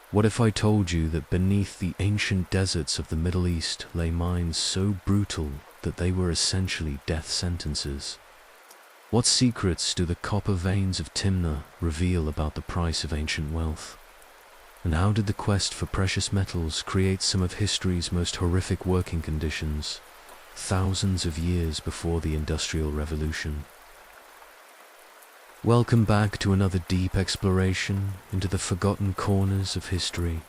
What if I told you that beneath the ancient deserts of the Middle East lay mines so brutal that they were essentially death sentences? What secrets do the copper veins of Timna reveal about the price of ancient wealth? And how did the quest for precious metals create some of history's most horrific working conditions, thousands of years before the Industrial Revolution? Welcome back to another deep exploration into the forgotten corners of history,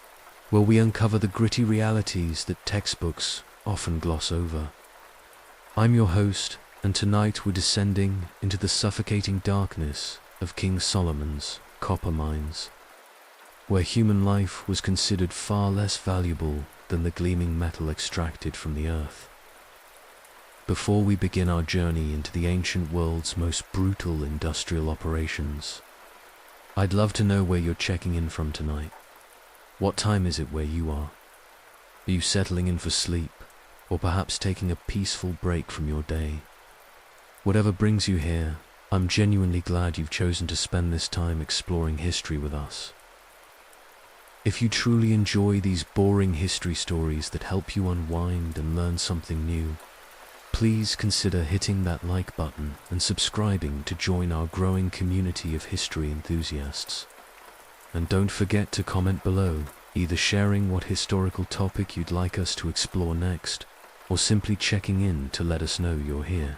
where we uncover the gritty realities that textbooks often gloss over. I'm your host, and tonight we're descending into the suffocating darkness of King Solomon's copper mines, where human life was considered far less valuable than the gleaming metal extracted from the earth. Before we begin our journey into the ancient world's most brutal industrial operations, I'd love to know where you're checking in from tonight. What time is it where you are? Are you settling in for sleep, or perhaps taking a peaceful break from your day? Whatever brings you here, I'm genuinely glad you've chosen to spend this time exploring history with us. If you truly enjoy these boring history stories that help you unwind and learn something new, please consider hitting that like button and subscribing to join our growing community of history enthusiasts. And don't forget to comment below, either sharing what historical topic you'd like us to explore next, or simply checking in to let us know you're here.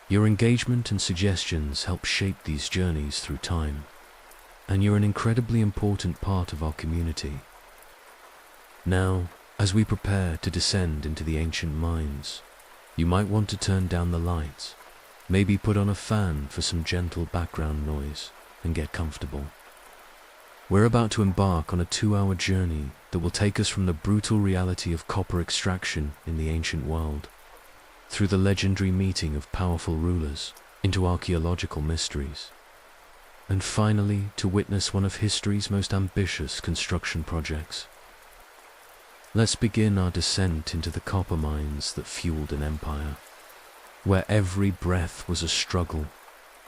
Your engagement and suggestions help shape these journeys through time, and you're an incredibly important part of our community. Now, as we prepare to descend into the ancient mines, you might want to turn down the lights, maybe put on a fan for some gentle background noise, and get comfortable. We're about to embark on a 2-hour journey that will take us from the brutal reality of copper extraction in the ancient world, through the legendary meeting of powerful rulers, into archaeological mysteries, and finally to witness one of history's most ambitious construction projects. Let's begin our descent into the copper mines that fueled an empire, where every breath was a struggle,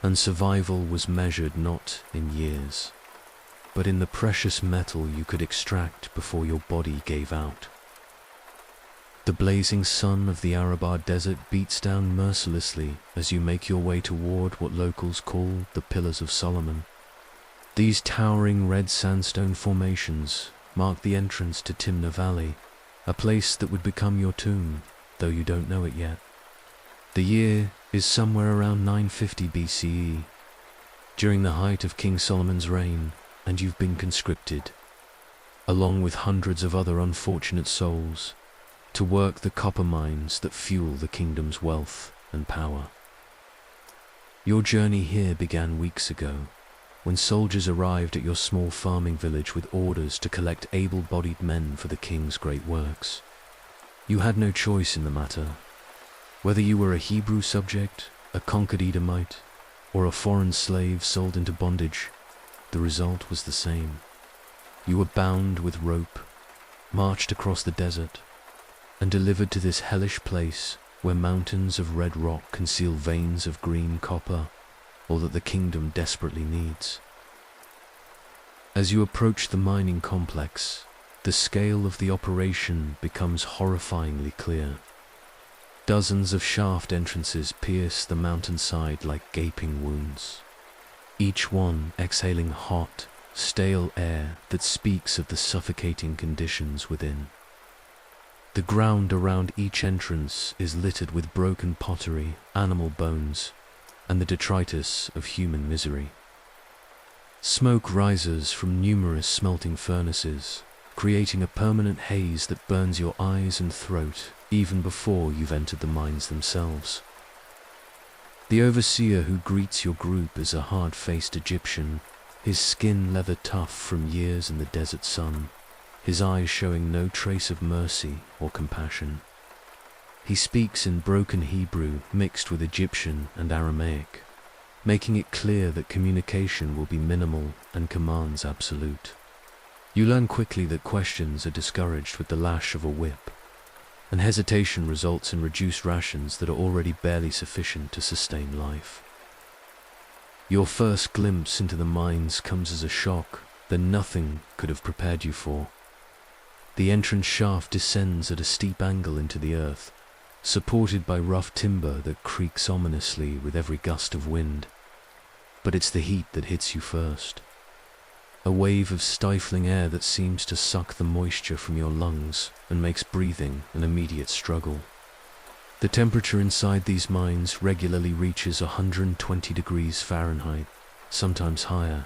and survival was measured not in years, but in the precious metal you could extract before your body gave out. The blazing sun of the Arabar Desert beats down mercilessly as you make your way toward what locals call the Pillars of Solomon. These towering red sandstone formations mark the entrance to Timna Valley, a place that would become your tomb, though you don't know it yet. The year is somewhere around 950 BCE, during the height of King Solomon's reign, and you've been conscripted, along with hundreds of other unfortunate souls, to work the copper mines that fuel the kingdom's wealth and power. Your journey here began weeks ago, when soldiers arrived at your small farming village with orders to collect able-bodied men for the king's great works. You had no choice in the matter. Whether you were a Hebrew subject, a conquered Edomite, or a foreign slave sold into bondage, the result was the same. You were bound with rope, marched across the desert, and delivered to this hellish place where mountains of red rock conceal veins of green copper, all that the kingdom desperately needs. As you approach the mining complex, the scale of the operation becomes horrifyingly clear. Dozens of shaft entrances pierce the mountainside like gaping wounds, each one exhaling hot, stale air that speaks of the suffocating conditions within. The ground around each entrance is littered with broken pottery, animal bones, and the detritus of human misery. Smoke rises from numerous smelting furnaces, creating a permanent haze that burns your eyes and throat even before you've entered the mines themselves. The overseer who greets your group is a hard-faced Egyptian, his skin leather tough from years in the desert sun, his eyes showing no trace of mercy or compassion. He speaks in broken Hebrew mixed with Egyptian and Aramaic, making it clear that communication will be minimal and commands absolute. You learn quickly that questions are discouraged with the lash of a whip, and hesitation results in reduced rations that are already barely sufficient to sustain life. Your first glimpse into the mines comes as a shock than nothing could have prepared you for. The entrance shaft descends at a steep angle into the earth, supported by rough timber that creaks ominously with every gust of wind. But it's the heat that hits you first. A wave of stifling air that seems to suck the moisture from your lungs and makes breathing an immediate struggle. The temperature inside these mines regularly reaches 120 degrees Fahrenheit, sometimes higher,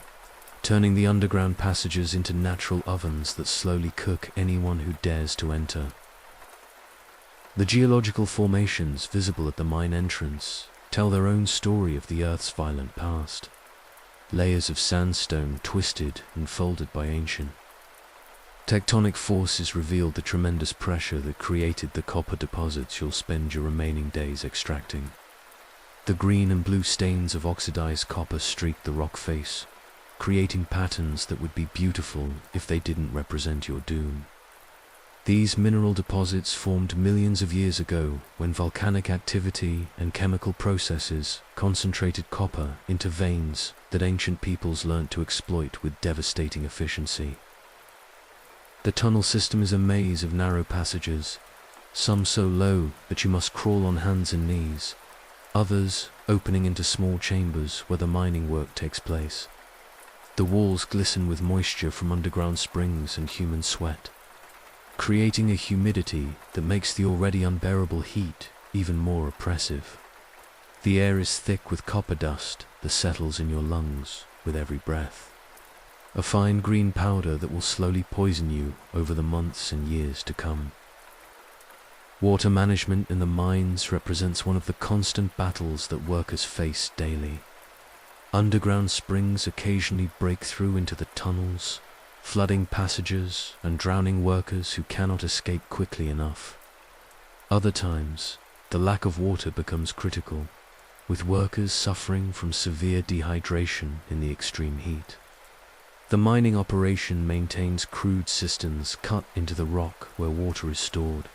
turning the underground passages into natural ovens that slowly cook anyone who dares to enter. The geological formations visible at the mine entrance tell their own story of the Earth's violent past. Layers of sandstone twisted and folded by ancient tectonic forces revealed the tremendous pressure that created the copper deposits you'll spend your remaining days extracting. The green and blue stains of oxidized copper streak the rock face, creating patterns that would be beautiful if they didn't represent your doom. These mineral deposits formed millions of years ago when volcanic activity and chemical processes concentrated copper into veins that ancient peoples learnt to exploit with devastating efficiency. The tunnel system is a maze of narrow passages, some so low that you must crawl on hands and knees, others opening into small chambers where the mining work takes place. The walls glisten with moisture from underground springs and human sweat, creating a humidity that makes the already unbearable heat even more oppressive. The air is thick with copper dust that settles in your lungs with every breath, a fine green powder that will slowly poison you over the months and years to come. Water management in the mines represents one of the constant battles that workers face daily. Underground springs occasionally break through into the tunnels, flooding passages and drowning workers who cannot escape quickly enough. Other times, the lack of water becomes critical, with workers suffering from severe dehydration in the extreme heat. The mining operation maintains crude cisterns cut into the rock where water is stored,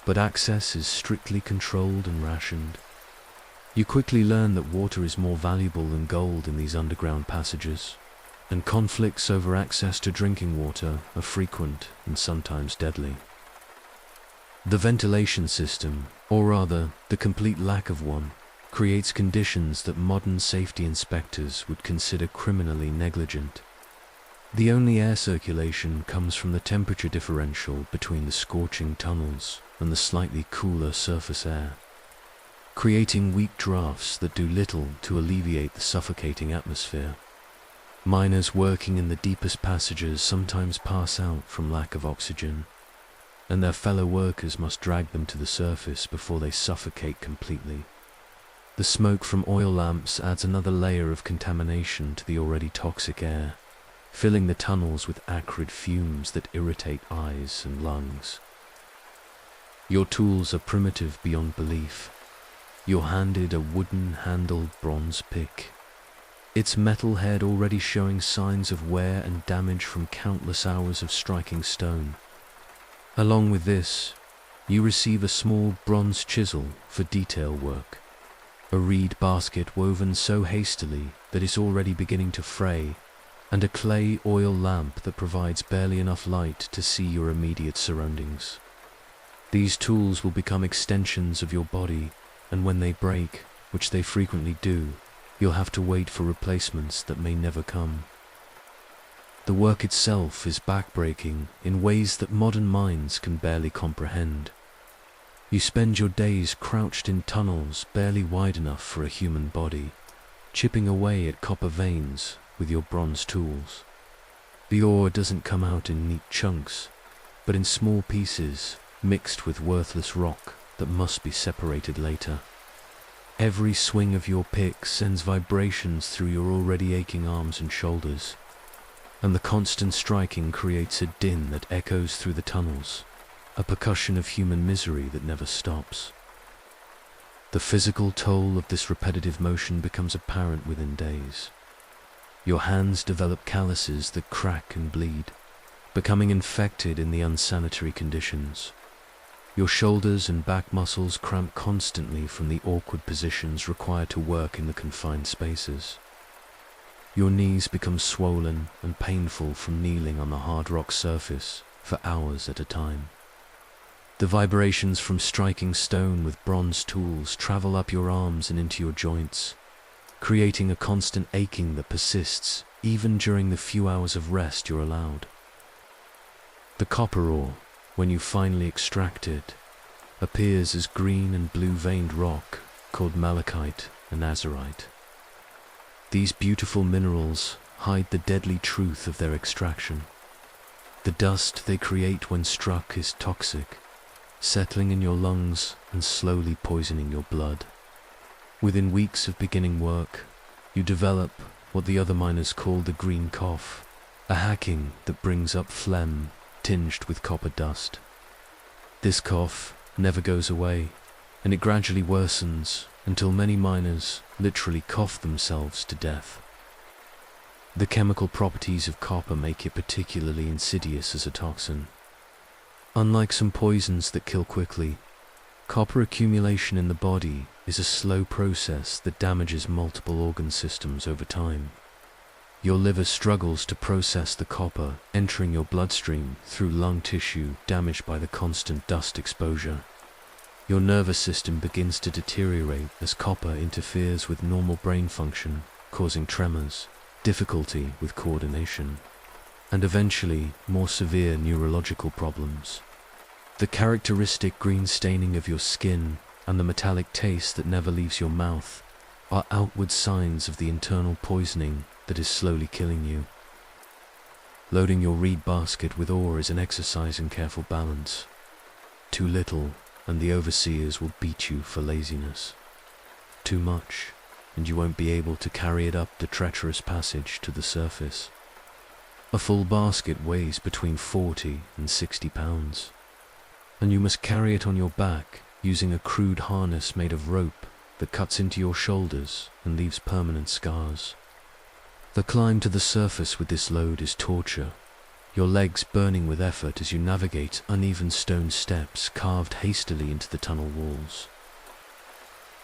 but access is strictly controlled and rationed. You quickly learn that water is more valuable than gold in these underground passages, and conflicts over access to drinking water are frequent and sometimes deadly. The ventilation system, or rather, the complete lack of one, creates conditions that modern safety inspectors would consider criminally negligent. The only air circulation comes from the temperature differential between the scorching tunnels and the slightly cooler surface air, creating weak drafts that do little to alleviate the suffocating atmosphere. Miners working in the deepest passages sometimes pass out from lack of oxygen, and their fellow workers must drag them to the surface before they suffocate completely. The smoke from oil lamps adds another layer of contamination to the already toxic air, filling the tunnels with acrid fumes that irritate eyes and lungs. Your tools are primitive beyond belief. You're handed a wooden-handled bronze pick, its metal head already showing signs of wear and damage from countless hours of striking stone. Along with this, you receive a small bronze chisel for detail work, a reed basket woven so hastily that it's already beginning to fray, and a clay oil lamp that provides barely enough light to see your immediate surroundings. These tools will become extensions of your body, and when they break, which they frequently do, you'll have to wait for replacements that may never come. The work itself is backbreaking in ways that modern minds can barely comprehend. You spend your days crouched in tunnels barely wide enough for a human body, chipping away at copper veins with your bronze tools. The ore doesn't come out in neat chunks, but in small pieces mixed with worthless rock that must be separated later. Every swing of your pick sends vibrations through your already aching arms and shoulders, and the constant striking creates a din that echoes through the tunnels, a percussion of human misery that never stops. The physical toll of this repetitive motion becomes apparent within days. Your hands develop calluses that crack and bleed, becoming infected in the unsanitary conditions. Your shoulders and back muscles cramp constantly from the awkward positions required to work in the confined spaces. Your knees become swollen and painful from kneeling on the hard rock surface for hours at a time. The vibrations from striking stone with bronze tools travel up your arms and into your joints, creating a constant aching that persists even during the few hours of rest you're allowed. The copper ore, when you finally extract it, appears as green and blue-veined rock called malachite and azurite. These beautiful minerals hide the deadly truth of their extraction. The dust they create when struck is toxic, settling in your lungs and slowly poisoning your blood. Within weeks of beginning work, you develop what the other miners call the green cough, a hacking that brings up phlegm tinged with copper dust. This cough never goes away, and it gradually worsens until many miners literally cough themselves to death. The chemical properties of copper make it particularly insidious as a toxin. Unlike some poisons that kill quickly, copper accumulation in the body is a slow process that damages multiple organ systems over time. Your liver struggles to process the copper entering your bloodstream through lung tissue damaged by the constant dust exposure. Your nervous system begins to deteriorate as copper interferes with normal brain function, causing tremors, difficulty with coordination, and eventually more severe neurological problems. The characteristic green staining of your skin and the metallic taste that never leaves your mouth are outward signs of the internal poisoning that is slowly killing you. Loading your reed basket with ore is an exercise in careful balance. Too little, and the overseers will beat you for laziness. Too much, and you won't be able to carry it up the treacherous passage to the surface. A full basket weighs between 40 and 60 pounds, and you must carry it on your back using a crude harness made of rope that cuts into your shoulders and leaves permanent scars. The climb to the surface with this load is torture, your legs burning with effort as you navigate uneven stone steps carved hastily into the tunnel walls.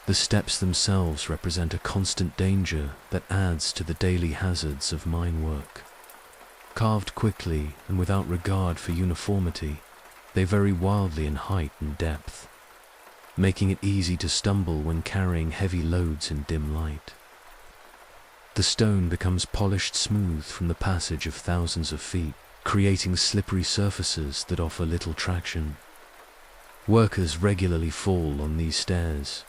The steps themselves represent a constant danger that adds to the daily hazards of mine work. Carved quickly and without regard for uniformity, they vary wildly in height and depth, making it easy to stumble when carrying heavy loads in dim light. The stone becomes polished smooth from the passage of thousands of feet, creating slippery surfaces that offer little traction. Workers regularly fall on these stairs,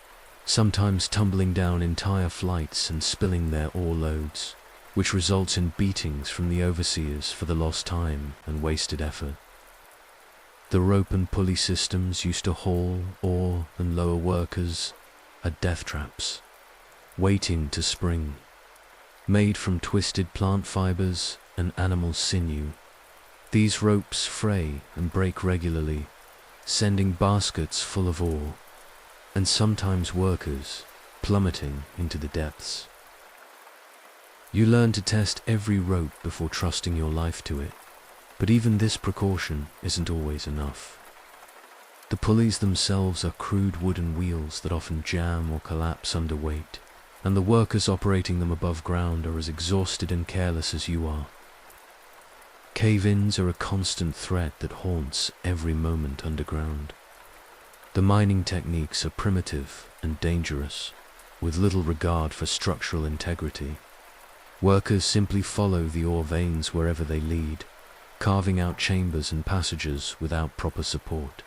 sometimes tumbling down entire flights and spilling their ore loads, which results in beatings from the overseers for the lost time and wasted effort. The rope and pulley systems used to haul ore and lower workers are death traps, waiting to spring. Made from twisted plant fibers and animal sinew, these ropes fray and break regularly, sending baskets full of ore, and sometimes workers plummeting into the depths. You learn to test every rope before trusting your life to it, but even this precaution isn't always enough. The pulleys themselves are crude wooden wheels that often jam or collapse under weight, and the workers operating them above ground are as exhausted and careless as you are. Cave-ins are a constant threat that haunts every moment underground. The mining techniques are primitive and dangerous, with little regard for structural integrity. Workers simply follow the ore veins wherever they lead, carving out chambers and passages without proper support.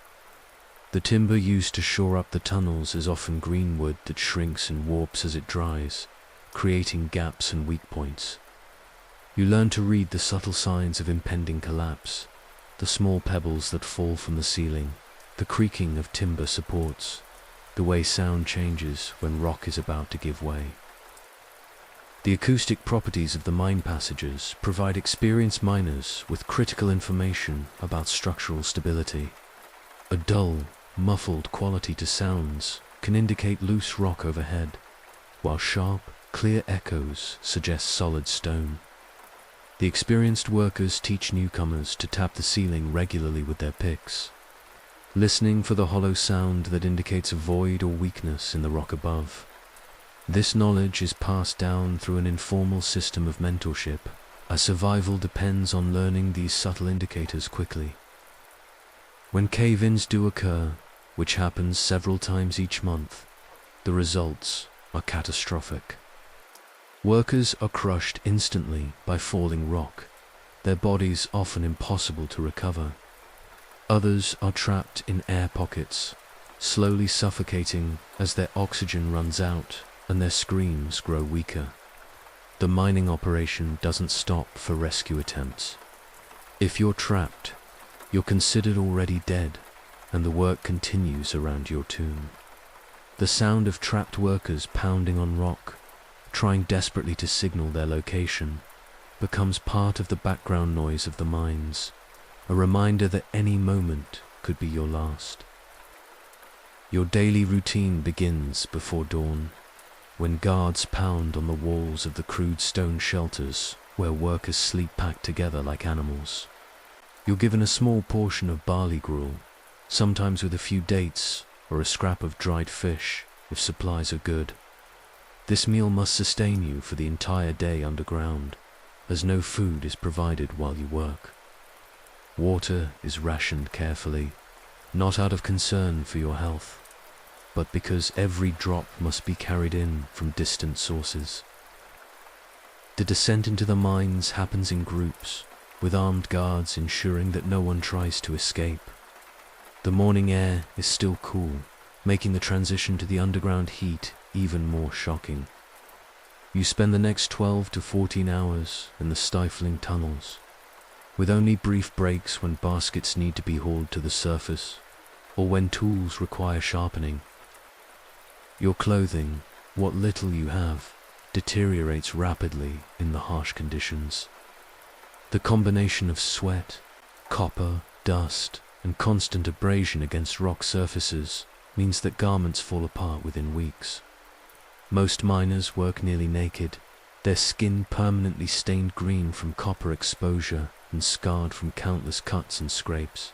The timber used to shore up the tunnels is often green wood that shrinks and warps as it dries, creating gaps and weak points. You learn to read the subtle signs of impending collapse, the small pebbles that fall from the ceiling, the creaking of timber supports, the way sound changes when rock is about to give way. The acoustic properties of the mine passages provide experienced miners with critical information about structural stability. A dull, muffled quality to sounds can indicate loose rock overhead, while sharp, clear echoes suggest solid stone. The experienced workers teach newcomers to tap the ceiling regularly with their picks, listening for the hollow sound that indicates a void or weakness in the rock above. This knowledge is passed down through an informal system of mentorship, as survival depends on learning these subtle indicators quickly. When cave-ins do occur, which happens several times each month, the results are catastrophic. Workers are crushed instantly by falling rock, their bodies often impossible to recover. Others are trapped in air pockets, slowly suffocating as their oxygen runs out and their screams grow weaker. The mining operation doesn't stop for rescue attempts. If you're trapped, you're considered already dead, and the work continues around your tomb. The sound of trapped workers pounding on rock, trying desperately to signal their location, becomes part of the background noise of the mines, a reminder that any moment could be your last. Your daily routine begins before dawn, when guards pound on the walls of the crude stone shelters where workers sleep packed together like animals. You're given a small portion of barley gruel, sometimes with a few dates or a scrap of dried fish if supplies are good. This meal must sustain you for the entire day underground, as no food is provided while you work. Water is rationed carefully, not out of concern for your health, but because every drop must be carried in from distant sources. The descent into the mines happens in groups, with armed guards ensuring that no one tries to escape. The morning air is still cool, making the transition to the underground heat even more shocking. You spend the next 12 to 14 hours in the stifling tunnels, with only brief breaks when baskets need to be hauled to the surface, or when tools require sharpening. Your clothing, what little you have, deteriorates rapidly in the harsh conditions. The combination of sweat, copper, dust, and constant abrasion against rock surfaces means that garments fall apart within weeks. Most miners work nearly naked, their skin permanently stained green from copper exposure and scarred from countless cuts and scrapes.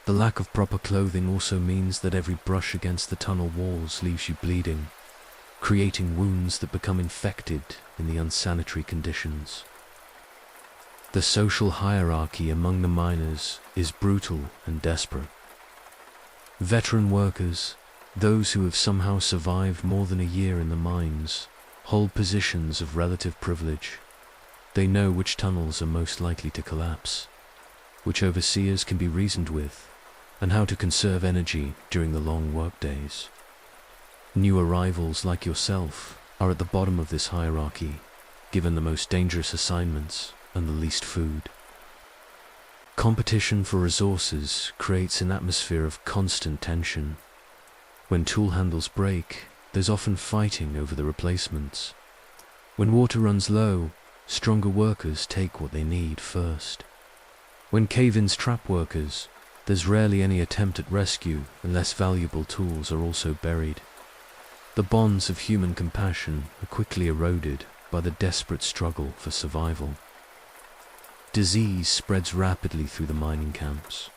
The lack of proper clothing also means that every brush against the tunnel walls leaves you bleeding, creating wounds that become infected in the unsanitary conditions. The social hierarchy among the miners is brutal and desperate. Veteran workers, those who have somehow survived more than a year in the mines, hold positions of relative privilege. They know which tunnels are most likely to collapse, which overseers can be reasoned with, and how to conserve energy during the long workdays. New arrivals like yourself are at the bottom of this hierarchy, given the most dangerous assignments and the least food. Competition for resources creates an atmosphere of constant tension. When tool handles break, there's often fighting over the replacements. When water runs low, stronger workers take what they need first. When cave-ins trap workers, there's rarely any attempt at rescue unless valuable tools are also buried. The bonds of human compassion are quickly eroded by the desperate struggle for survival. Disease spreads rapidly through the mining camps,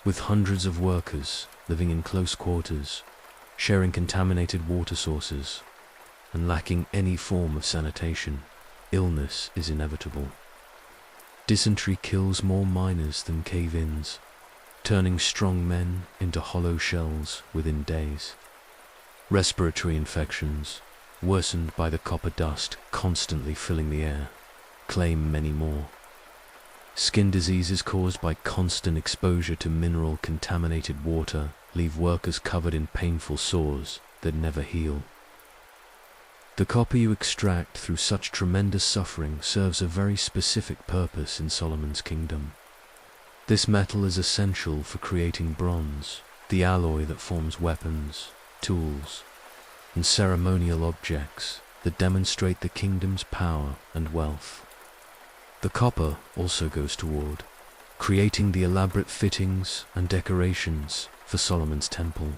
with hundreds of workers living in close quarters, sharing contaminated water sources, and lacking any form of sanitation. Illness is inevitable. Dysentery kills more miners than cave-ins, turning strong men into hollow shells within days. Respiratory infections, worsened by the copper dust constantly filling the air, claim many more. Skin diseases caused by constant exposure to mineral-contaminated water leave workers covered in painful sores that never heal. The copper you extract through such tremendous suffering serves a very specific purpose in Solomon's kingdom. This metal is essential for creating bronze, the alloy that forms weapons, tools, and ceremonial objects that demonstrate the kingdom's power and wealth. The copper also goes toward creating the elaborate fittings and decorations for Solomon's temple.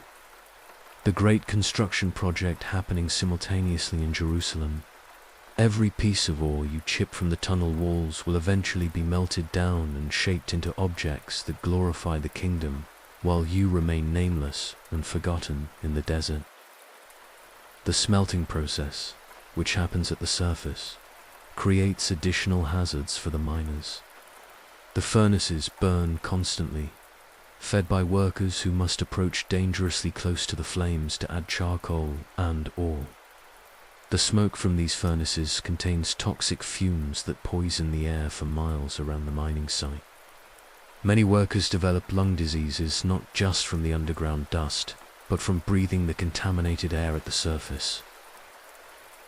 The great construction project happening simultaneously in Jerusalem. Every piece of ore you chip from the tunnel walls will eventually be melted down and shaped into objects that glorify the kingdom, while you remain nameless and forgotten in the desert. The smelting process, which happens at the surface, creates additional hazards for the miners. The furnaces burn constantly, fed by workers who must approach dangerously close to the flames to add charcoal and ore. The smoke from these furnaces contains toxic fumes that poison the air for miles around the mining site. Many workers develop lung diseases not just from the underground dust, but from breathing the contaminated air at the surface.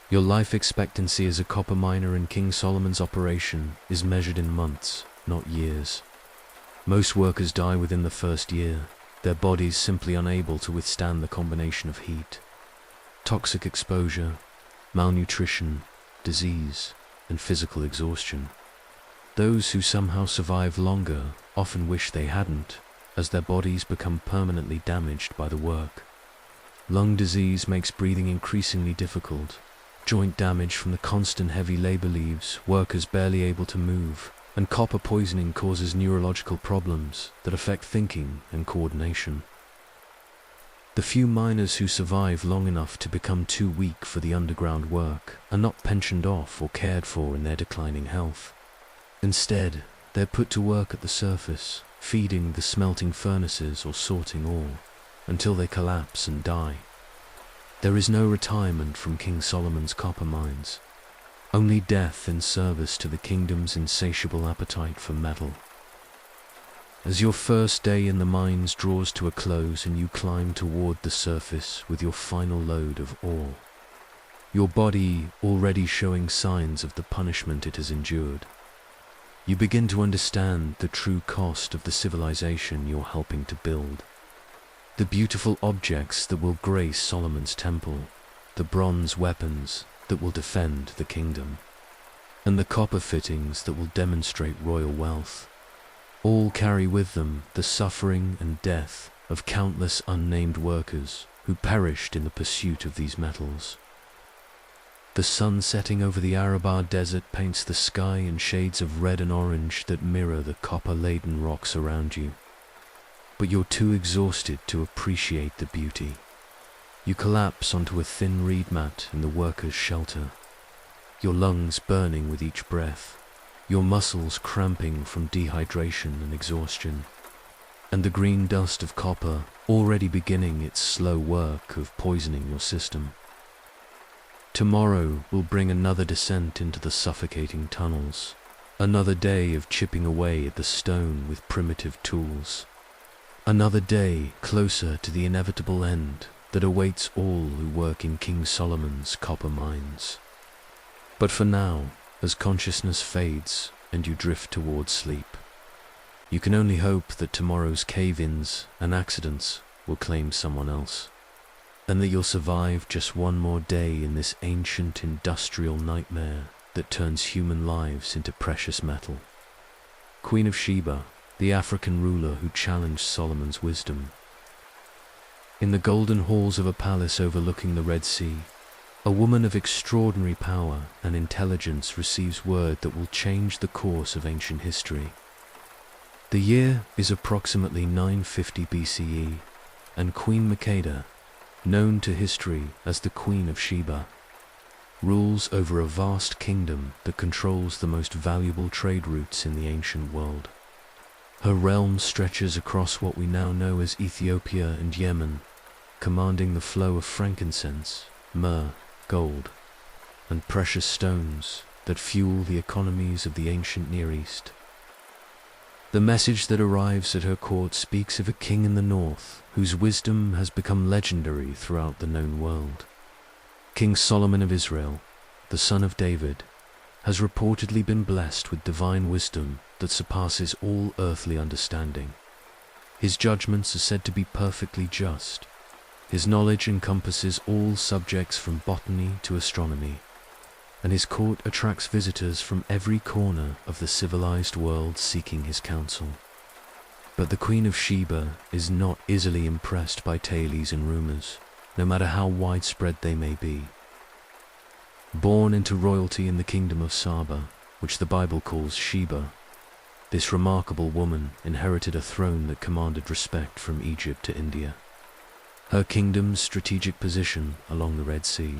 Your life expectancy as a copper miner in King Solomon's operation is measured in months, not years. Most workers die within the first year, their bodies simply unable to withstand the combination of heat, toxic exposure, malnutrition, disease, and physical exhaustion. Those who somehow survive longer often wish they hadn't, as their bodies become permanently damaged by the work. Lung disease makes breathing increasingly difficult. Joint damage from the constant heavy labor leaves workers barely able to move, and copper poisoning causes neurological problems that affect thinking and coordination. The few miners who survive long enough to become too weak for the underground work are not pensioned off or cared for in their declining health. Instead, they're put to work at the surface, feeding the smelting furnaces or sorting ore, until they collapse and die. There is no retirement from King Solomon's copper mines, only death in service to the kingdom's insatiable appetite for metal. As your first day in the mines draws to a close and you climb toward the surface with your final load of ore, your body already showing signs of the punishment it has endured, you begin to understand the true cost of the civilization you're helping to build. The beautiful objects that will grace Solomon's temple, the bronze weapons that will defend the kingdom, and the copper fittings that will demonstrate royal wealth, all carry with them the suffering and death of countless unnamed workers who perished in the pursuit of these metals. The sun setting over the Arabar desert paints the sky in shades of red and orange that mirror the copper-laden rocks around you. But you're too exhausted to appreciate the beauty. You collapse onto a thin reed mat in the workers' shelter, your lungs burning with each breath, your muscles cramping from dehydration and exhaustion, and the green dust of copper already beginning its slow work of poisoning your system. Tomorrow will bring another descent into the suffocating tunnels, another day of chipping away at the stone with primitive tools, another day closer to the inevitable end that awaits all who work in King Solomon's copper mines. But for now, as consciousness fades and you drift towards sleep, you can only hope that tomorrow's cave-ins and accidents will claim someone else, and that you'll survive just one more day in this ancient industrial nightmare that turns human lives into precious metal. Queen of Sheba, the African ruler who challenged Solomon's wisdom. In the golden halls of a palace overlooking the Red Sea, a woman of extraordinary power and intelligence receives word that will change the course of ancient history. The year is approximately 950 BCE, and Queen Makeda, known to history as the Queen of Sheba, rules over a vast kingdom that controls the most valuable trade routes in the ancient world. Her realm stretches across what we now know as Ethiopia and Yemen, commanding the flow of frankincense, myrrh, gold, and precious stones that fuel the economies of the ancient Near East. The message that arrives at her court speaks of a king in the north whose wisdom has become legendary throughout the known world. King Solomon of Israel, the son of David, has reportedly been blessed with divine wisdom that surpasses all earthly understanding. His judgments are said to be perfectly just. His knowledge encompasses all subjects from botany to astronomy, and his court attracts visitors from every corner of the civilized world seeking his counsel. But the Queen of Sheba is not easily impressed by tales and rumors, no matter how widespread they may be. Born into royalty in the kingdom of Saba, which the Bible calls Sheba, this remarkable woman inherited a throne that commanded respect from Egypt to India. Her kingdom's strategic position along the Red Sea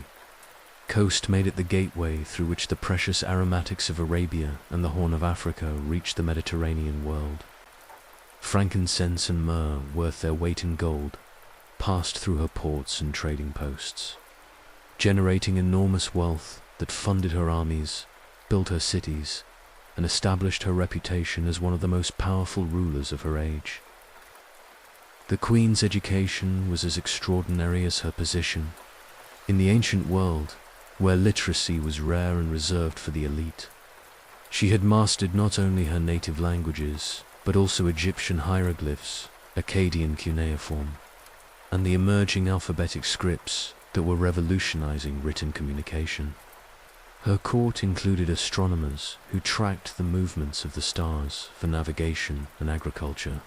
coast made it the gateway through which the precious aromatics of Arabia and the Horn of Africa reached the Mediterranean world. Frankincense and myrrh, worth their weight in gold, passed through her ports and trading posts, generating enormous wealth that funded her armies, built her cities, and established her reputation as one of the most powerful rulers of her age. The Queen's education was as extraordinary as her position. In the ancient world, where literacy was rare and reserved for the elite, she had mastered not only her native languages, but also Egyptian hieroglyphs, Akkadian cuneiform, and the emerging alphabetic scripts that were revolutionizing written communication. Her court included astronomers who tracked the movements of the stars for navigation and agriculture,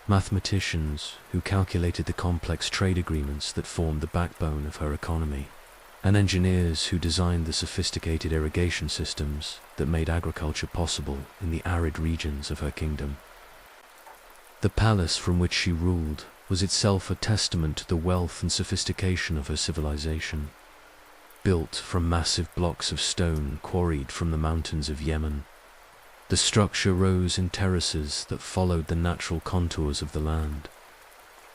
mathematicians who calculated the complex trade agreements that formed the backbone of her economy, and engineers who designed the sophisticated irrigation systems that made agriculture possible in the arid regions of her kingdom. The palace from which she ruled was itself a testament to the wealth and sophistication of her civilization. Built from massive blocks of stone quarried from the mountains of Yemen, the structure rose in terraces that followed the natural contours of the land,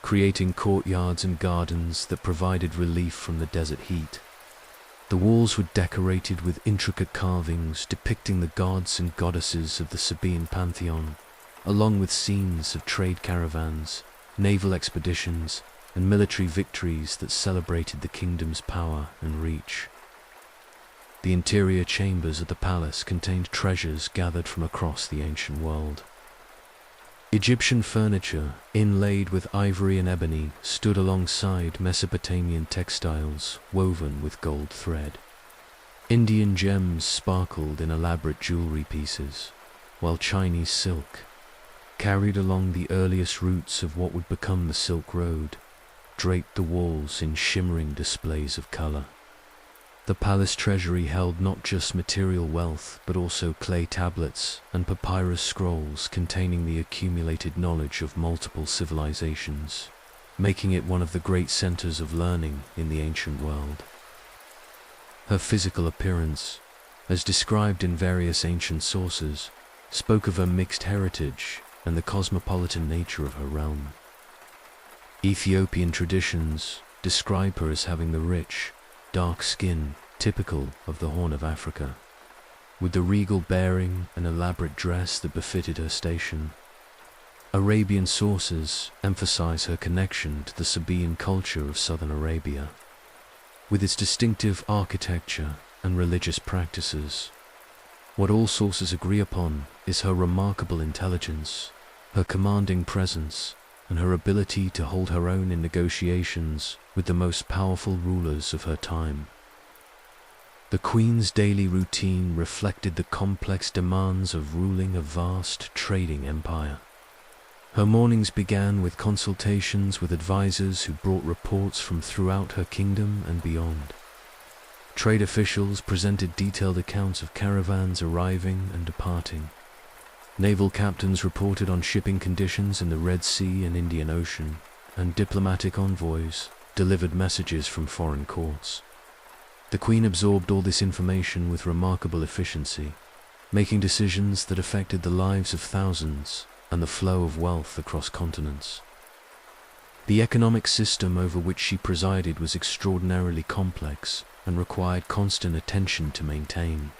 creating courtyards and gardens that provided relief from the desert heat. The walls were decorated with intricate carvings depicting the gods and goddesses of the Sabaean pantheon, along with scenes of trade caravans, naval expeditions, and military victories that celebrated the kingdom's power and reach. The interior chambers of the palace contained treasures gathered from across the ancient world. Egyptian furniture, inlaid with ivory and ebony, stood alongside Mesopotamian textiles woven with gold thread. Indian gems sparkled in elaborate jewelry pieces, while Chinese silk, carried along the earliest routes of what would become the Silk Road, draped the walls in shimmering displays of color. The palace treasury held not just material wealth, but also clay tablets and papyrus scrolls containing the accumulated knowledge of multiple civilizations, making it one of the great centers of learning in the ancient world. Her physical appearance, as described in various ancient sources, spoke of her mixed heritage and the cosmopolitan nature of her realm. Ethiopian traditions describe her as having the rich, dark skin typical of the Horn of Africa, with the regal bearing and elaborate dress that befitted her station. Arabian sources emphasize her connection to the Sabaean culture of southern Arabia, with its distinctive architecture and religious practices. What all sources agree upon is her remarkable intelligence, her commanding presence, and her ability to hold her own in negotiations with the most powerful rulers of her time. The Queen's daily routine reflected the complex demands of ruling a vast trading empire. Her mornings began with consultations with advisors who brought reports from throughout her kingdom and beyond. Trade officials presented detailed accounts of caravans arriving and departing. Naval captains reported on shipping conditions in the Red Sea and Indian Ocean, and diplomatic envoys delivered messages from foreign courts. The Queen absorbed all this information with remarkable efficiency, making decisions that affected the lives of thousands and the flow of wealth across continents. The economic system over which she presided was extraordinarily complex and required constant attention to maintain.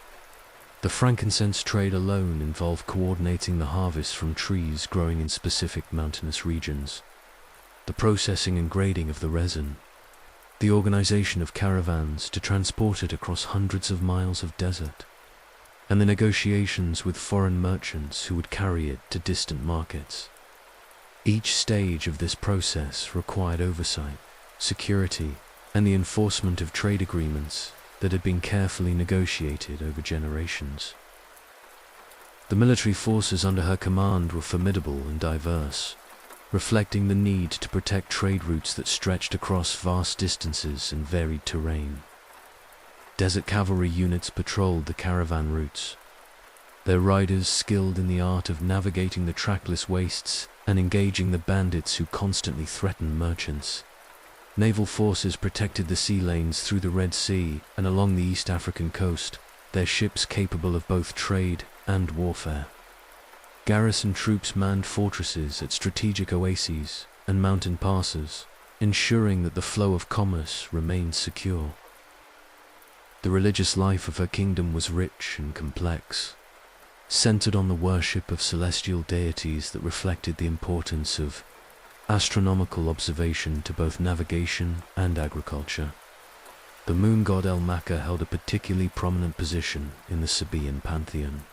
The frankincense trade alone involved coordinating the harvest from trees growing in specific mountainous regions, the processing and grading of the resin, the organization of caravans to transport it across hundreds of miles of desert, and the negotiations with foreign merchants who would carry it to distant markets. Each stage of this process required oversight, security, and the enforcement of trade agreements that had been carefully negotiated over generations. The military forces under her command were formidable and diverse, reflecting the need to protect trade routes that stretched across vast distances and varied terrain. Desert cavalry units patrolled the caravan routes, their riders skilled in the art of navigating the trackless wastes and engaging the bandits who constantly threatened merchants. Naval forces protected the sea lanes through the Red Sea and along the East African coast, their ships capable of both trade and warfare. Garrison troops manned fortresses at strategic oases and mountain passes, ensuring that the flow of commerce remained secure. The religious life of her kingdom was rich and complex, centered on the worship of celestial deities that reflected the importance of astronomical observation to both navigation and agriculture. The moon god El-Maka held a particularly prominent position in the Sabaean pantheon,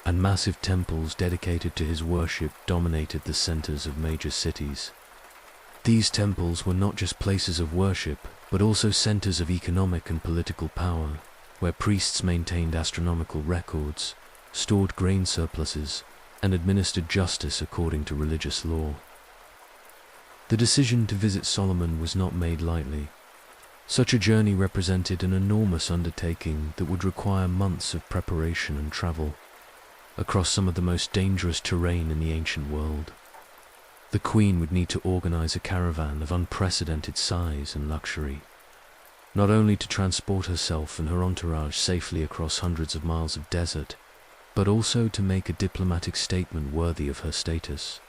and massive temples dedicated to his worship dominated the centers of major cities. These temples were not just places of worship, but also centers of economic and political power, where priests maintained astronomical records, stored grain surpluses, and administered justice according to religious law. The decision to visit Solomon was not made lightly. Such a journey represented an enormous undertaking that would require months of preparation and travel across some of the most dangerous terrain in the ancient world. The queen would need to organize a caravan of unprecedented size and luxury, not only to transport herself and her entourage safely across hundreds of miles of desert, but also to make a diplomatic statement worthy of her status.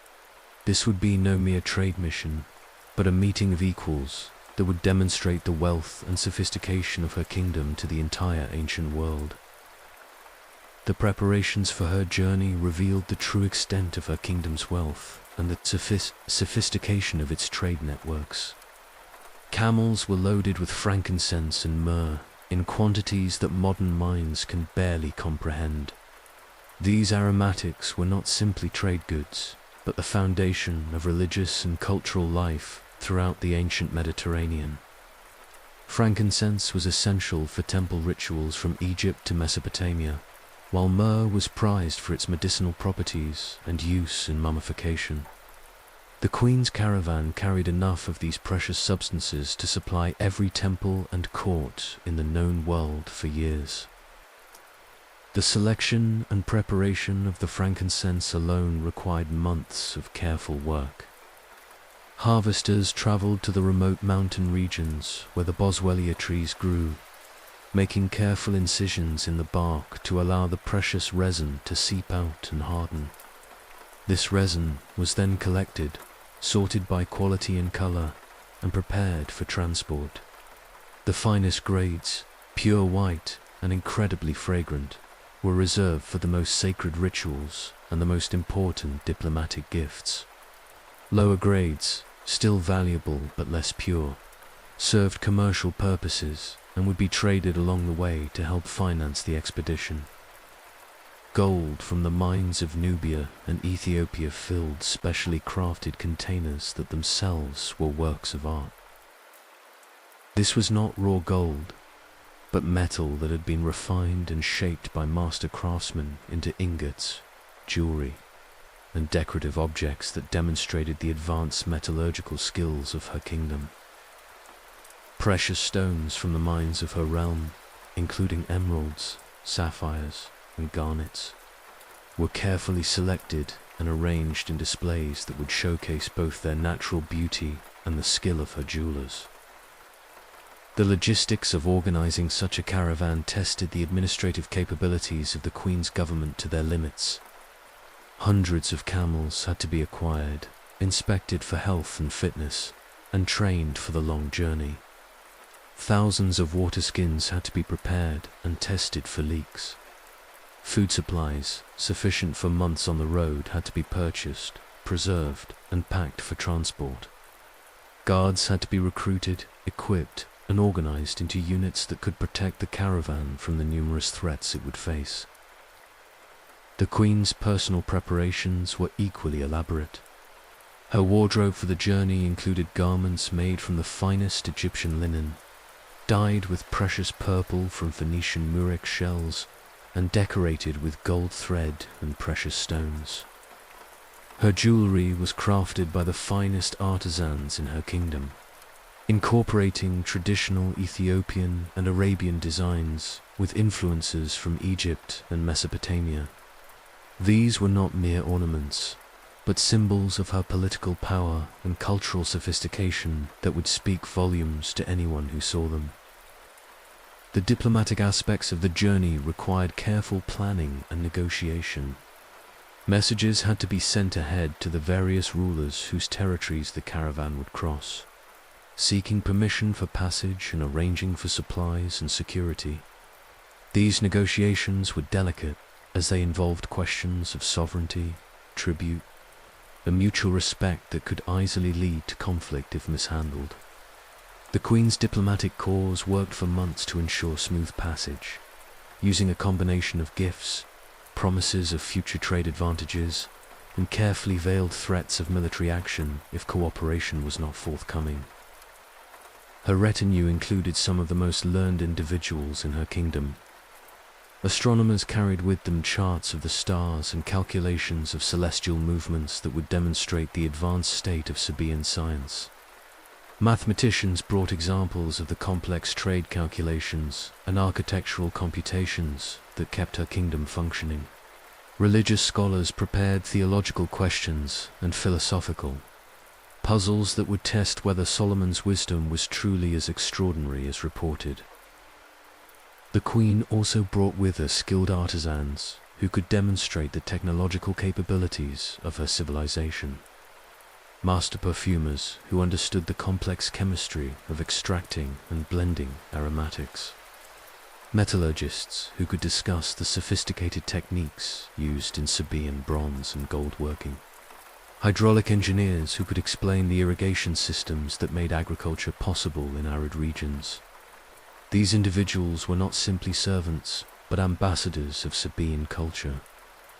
This would be no mere trade mission, but a meeting of equals that would demonstrate the wealth and sophistication of her kingdom to the entire ancient world. The preparations for her journey revealed the true extent of her kingdom's wealth and the sophistication of its trade networks. Camels were loaded with frankincense and myrrh in quantities that modern minds can barely comprehend. These aromatics were not simply trade goods, but the foundation of religious and cultural life throughout the ancient Mediterranean. Frankincense was essential for temple rituals from Egypt to Mesopotamia, while myrrh was prized for its medicinal properties and use in mummification. The queen's caravan carried enough of these precious substances to supply every temple and court in the known world for years. The selection and preparation of the frankincense alone required months of careful work. Harvesters traveled to the remote mountain regions where the boswellia trees grew, making careful incisions in the bark to allow the precious resin to seep out and harden. This resin was then collected, sorted by quality and color, and prepared for transport. The finest grades, pure white and incredibly fragrant, were reserved for the most sacred rituals and the most important diplomatic gifts. Lower grades, still valuable but less pure, served commercial purposes and would be traded along the way to help finance the expedition. Gold from the mines of Nubia and Ethiopia filled specially crafted containers that themselves were works of art. This was not raw gold, but metal that had been refined and shaped by master craftsmen into ingots, jewelry, and decorative objects that demonstrated the advanced metallurgical skills of her kingdom. Precious stones from the mines of her realm, including emeralds, sapphires, and garnets, were carefully selected and arranged in displays that would showcase both their natural beauty and the skill of her jewelers. The logistics of organizing such a caravan tested the administrative capabilities of the Queen's government to their limits. Hundreds of camels had to be acquired, inspected for health and fitness, and trained for the long journey. Thousands of water skins had to be prepared and tested for leaks. Food supplies, sufficient for months on the road, had to be purchased, preserved, and packed for transport. Guards had to be recruited, equipped, and organized into units that could protect the caravan from the numerous threats it would face. The Queen's personal preparations were equally elaborate. Her wardrobe for the journey included garments made from the finest Egyptian linen, dyed with precious purple from Phoenician murex shells, and decorated with gold thread and precious stones. Her jewelry was crafted by the finest artisans in her kingdom, incorporating traditional Ethiopian and Arabian designs with influences from Egypt and Mesopotamia. These were not mere ornaments, but symbols of her political power and cultural sophistication that would speak volumes to anyone who saw them. The diplomatic aspects of the journey required careful planning and negotiation. Messages had to be sent ahead to the various rulers whose territories the caravan would cross, seeking permission for passage and arranging for supplies and security. These negotiations were delicate as they involved questions of sovereignty, tribute, and mutual respect that could easily lead to conflict if mishandled. The Queen's diplomatic corps worked for months to ensure smooth passage, using a combination of gifts, promises of future trade advantages, and carefully veiled threats of military action if cooperation was not forthcoming. Her retinue included some of the most learned individuals in her kingdom. Astronomers carried with them charts of the stars and calculations of celestial movements that would demonstrate the advanced state of Sabaean science. Mathematicians brought examples of the complex trade calculations and architectural computations that kept her kingdom functioning. Religious scholars prepared theological questions and philosophical puzzles that would test whether Solomon's wisdom was truly as extraordinary as reported. The Queen also brought with her skilled artisans who could demonstrate the technological capabilities of her civilization. Master perfumers who understood the complex chemistry of extracting and blending aromatics. Metallurgists who could discuss the sophisticated techniques used in Sabaean bronze and gold working. Hydraulic engineers who could explain the irrigation systems that made agriculture possible in arid regions. These individuals were not simply servants, but ambassadors of Sabaean culture,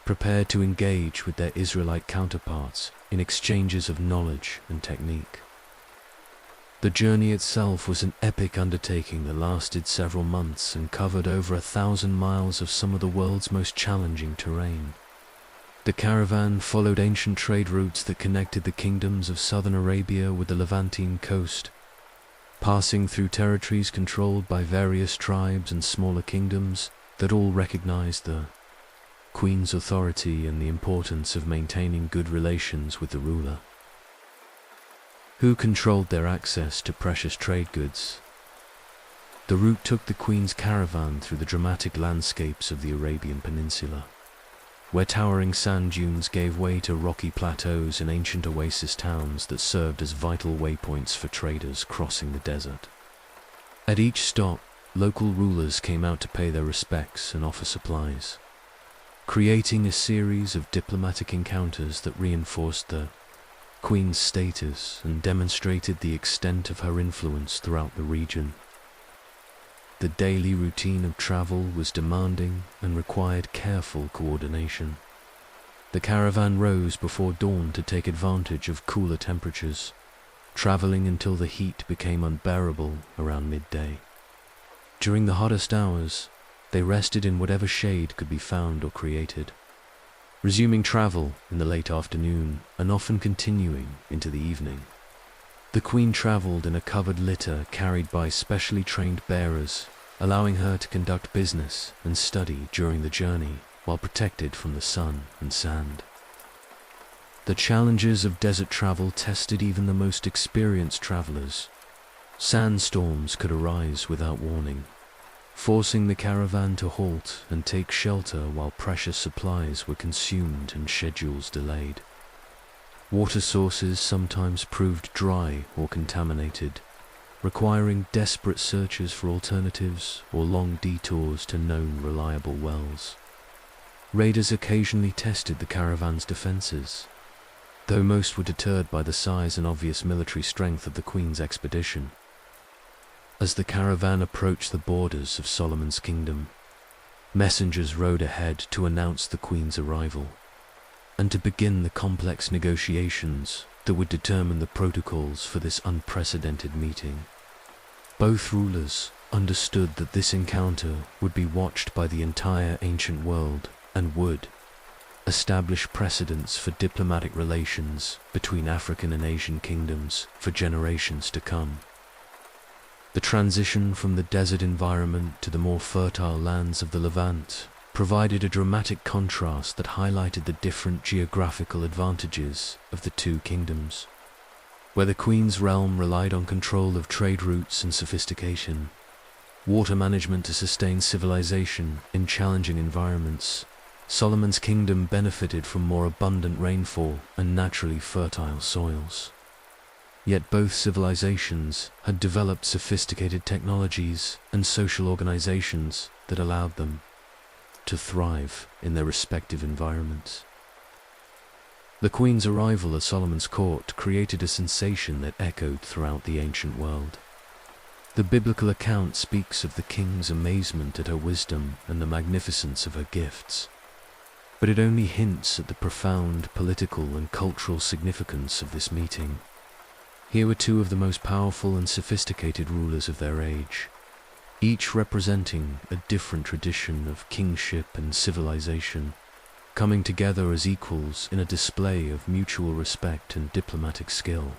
prepared to engage with their Israelite counterparts in exchanges of knowledge and technique. The journey itself was an epic undertaking that lasted several months and covered over 1,000 miles of some of the world's most challenging terrain. The caravan followed ancient trade routes that connected the kingdoms of southern Arabia with the Levantine coast, passing through territories controlled by various tribes and smaller kingdoms that all recognized the Queen's authority and the importance of maintaining good relations with the ruler. Who controlled their access to precious trade goods? The route took the Queen's caravan through the dramatic landscapes of the Arabian Peninsula, where towering sand dunes gave way to rocky plateaus and ancient oasis towns that served as vital waypoints for traders crossing the desert. At each stop, local rulers came out to pay their respects and offer supplies, creating a series of diplomatic encounters that reinforced the Queen's status and demonstrated the extent of her influence throughout the region. The daily routine of travel was demanding and required careful coordination. The caravan rose before dawn to take advantage of cooler temperatures, traveling until the heat became unbearable around midday. During the hottest hours, they rested in whatever shade could be found or created, resuming travel in the late afternoon and often continuing into the evening. The Queen traveled in a covered litter carried by specially trained bearers, allowing her to conduct business and study during the journey while protected from the sun and sand. The challenges of desert travel tested even the most experienced travelers. Sandstorms could arise without warning, forcing the caravan to halt and take shelter while precious supplies were consumed and schedules delayed. Water sources sometimes proved dry or contaminated, requiring desperate searches for alternatives or long detours to known reliable wells. Raiders occasionally tested the caravan's defenses, though most were deterred by the size and obvious military strength of the Queen's expedition. As the caravan approached the borders of Solomon's kingdom, messengers rode ahead to announce the Queen's arrival, and to begin the complex negotiations that would determine the protocols for this unprecedented meeting. Both rulers understood that this encounter would be watched by the entire ancient world and would establish precedents for diplomatic relations between African and Asian kingdoms for generations to come. The transition from the desert environment to the more fertile lands of the Levant provided a dramatic contrast that highlighted the different geographical advantages of the two kingdoms. Where the Queen's realm relied on control of trade routes and sophistication, water management to sustain civilization in challenging environments, Solomon's kingdom benefited from more abundant rainfall and naturally fertile soils. Yet both civilizations had developed sophisticated technologies and social organizations that allowed them to thrive in their respective environments. The Queen's arrival at Solomon's court created a sensation that echoed throughout the ancient world. The biblical account speaks of the king's amazement at her wisdom and the magnificence of her gifts, but it only hints at the profound political and cultural significance of this meeting. Here were two of the most powerful and sophisticated rulers of their age, each representing a different tradition of kingship and civilization, coming together as equals in a display of mutual respect and diplomatic skill.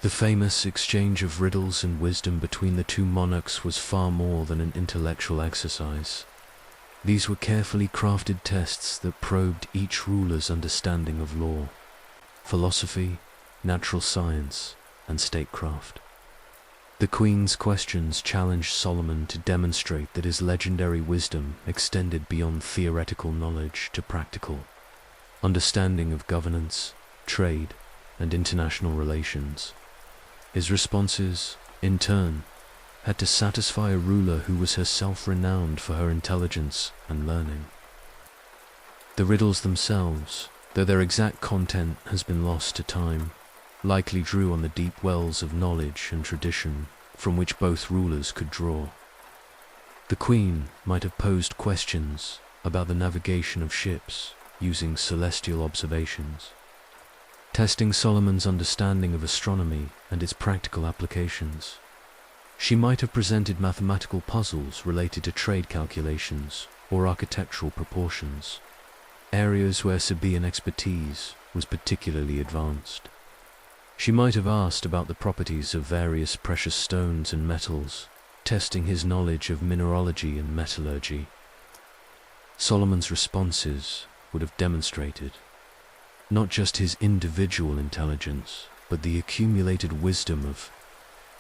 The famous exchange of riddles and wisdom between the two monarchs was far more than an intellectual exercise. These were carefully crafted tests that probed each ruler's understanding of law, philosophy, natural science, and statecraft. The Queen's questions challenged Solomon to demonstrate that his legendary wisdom extended beyond theoretical knowledge to practical understanding of governance, trade, and international relations. His responses, in turn, had to satisfy a ruler who was herself renowned for her intelligence and learning. The riddles themselves, though their exact content has been lost to time, likely drew on the deep wells of knowledge and tradition from which both rulers could draw. The Queen might have posed questions about the navigation of ships using celestial observations, testing Solomon's understanding of astronomy and its practical applications. She might have presented mathematical puzzles related to trade calculations or architectural proportions, areas where Sabaean expertise was particularly advanced. She might have asked about the properties of various precious stones and metals, testing his knowledge of mineralogy and metallurgy. Solomon's responses would have demonstrated not just his individual intelligence, but the accumulated wisdom of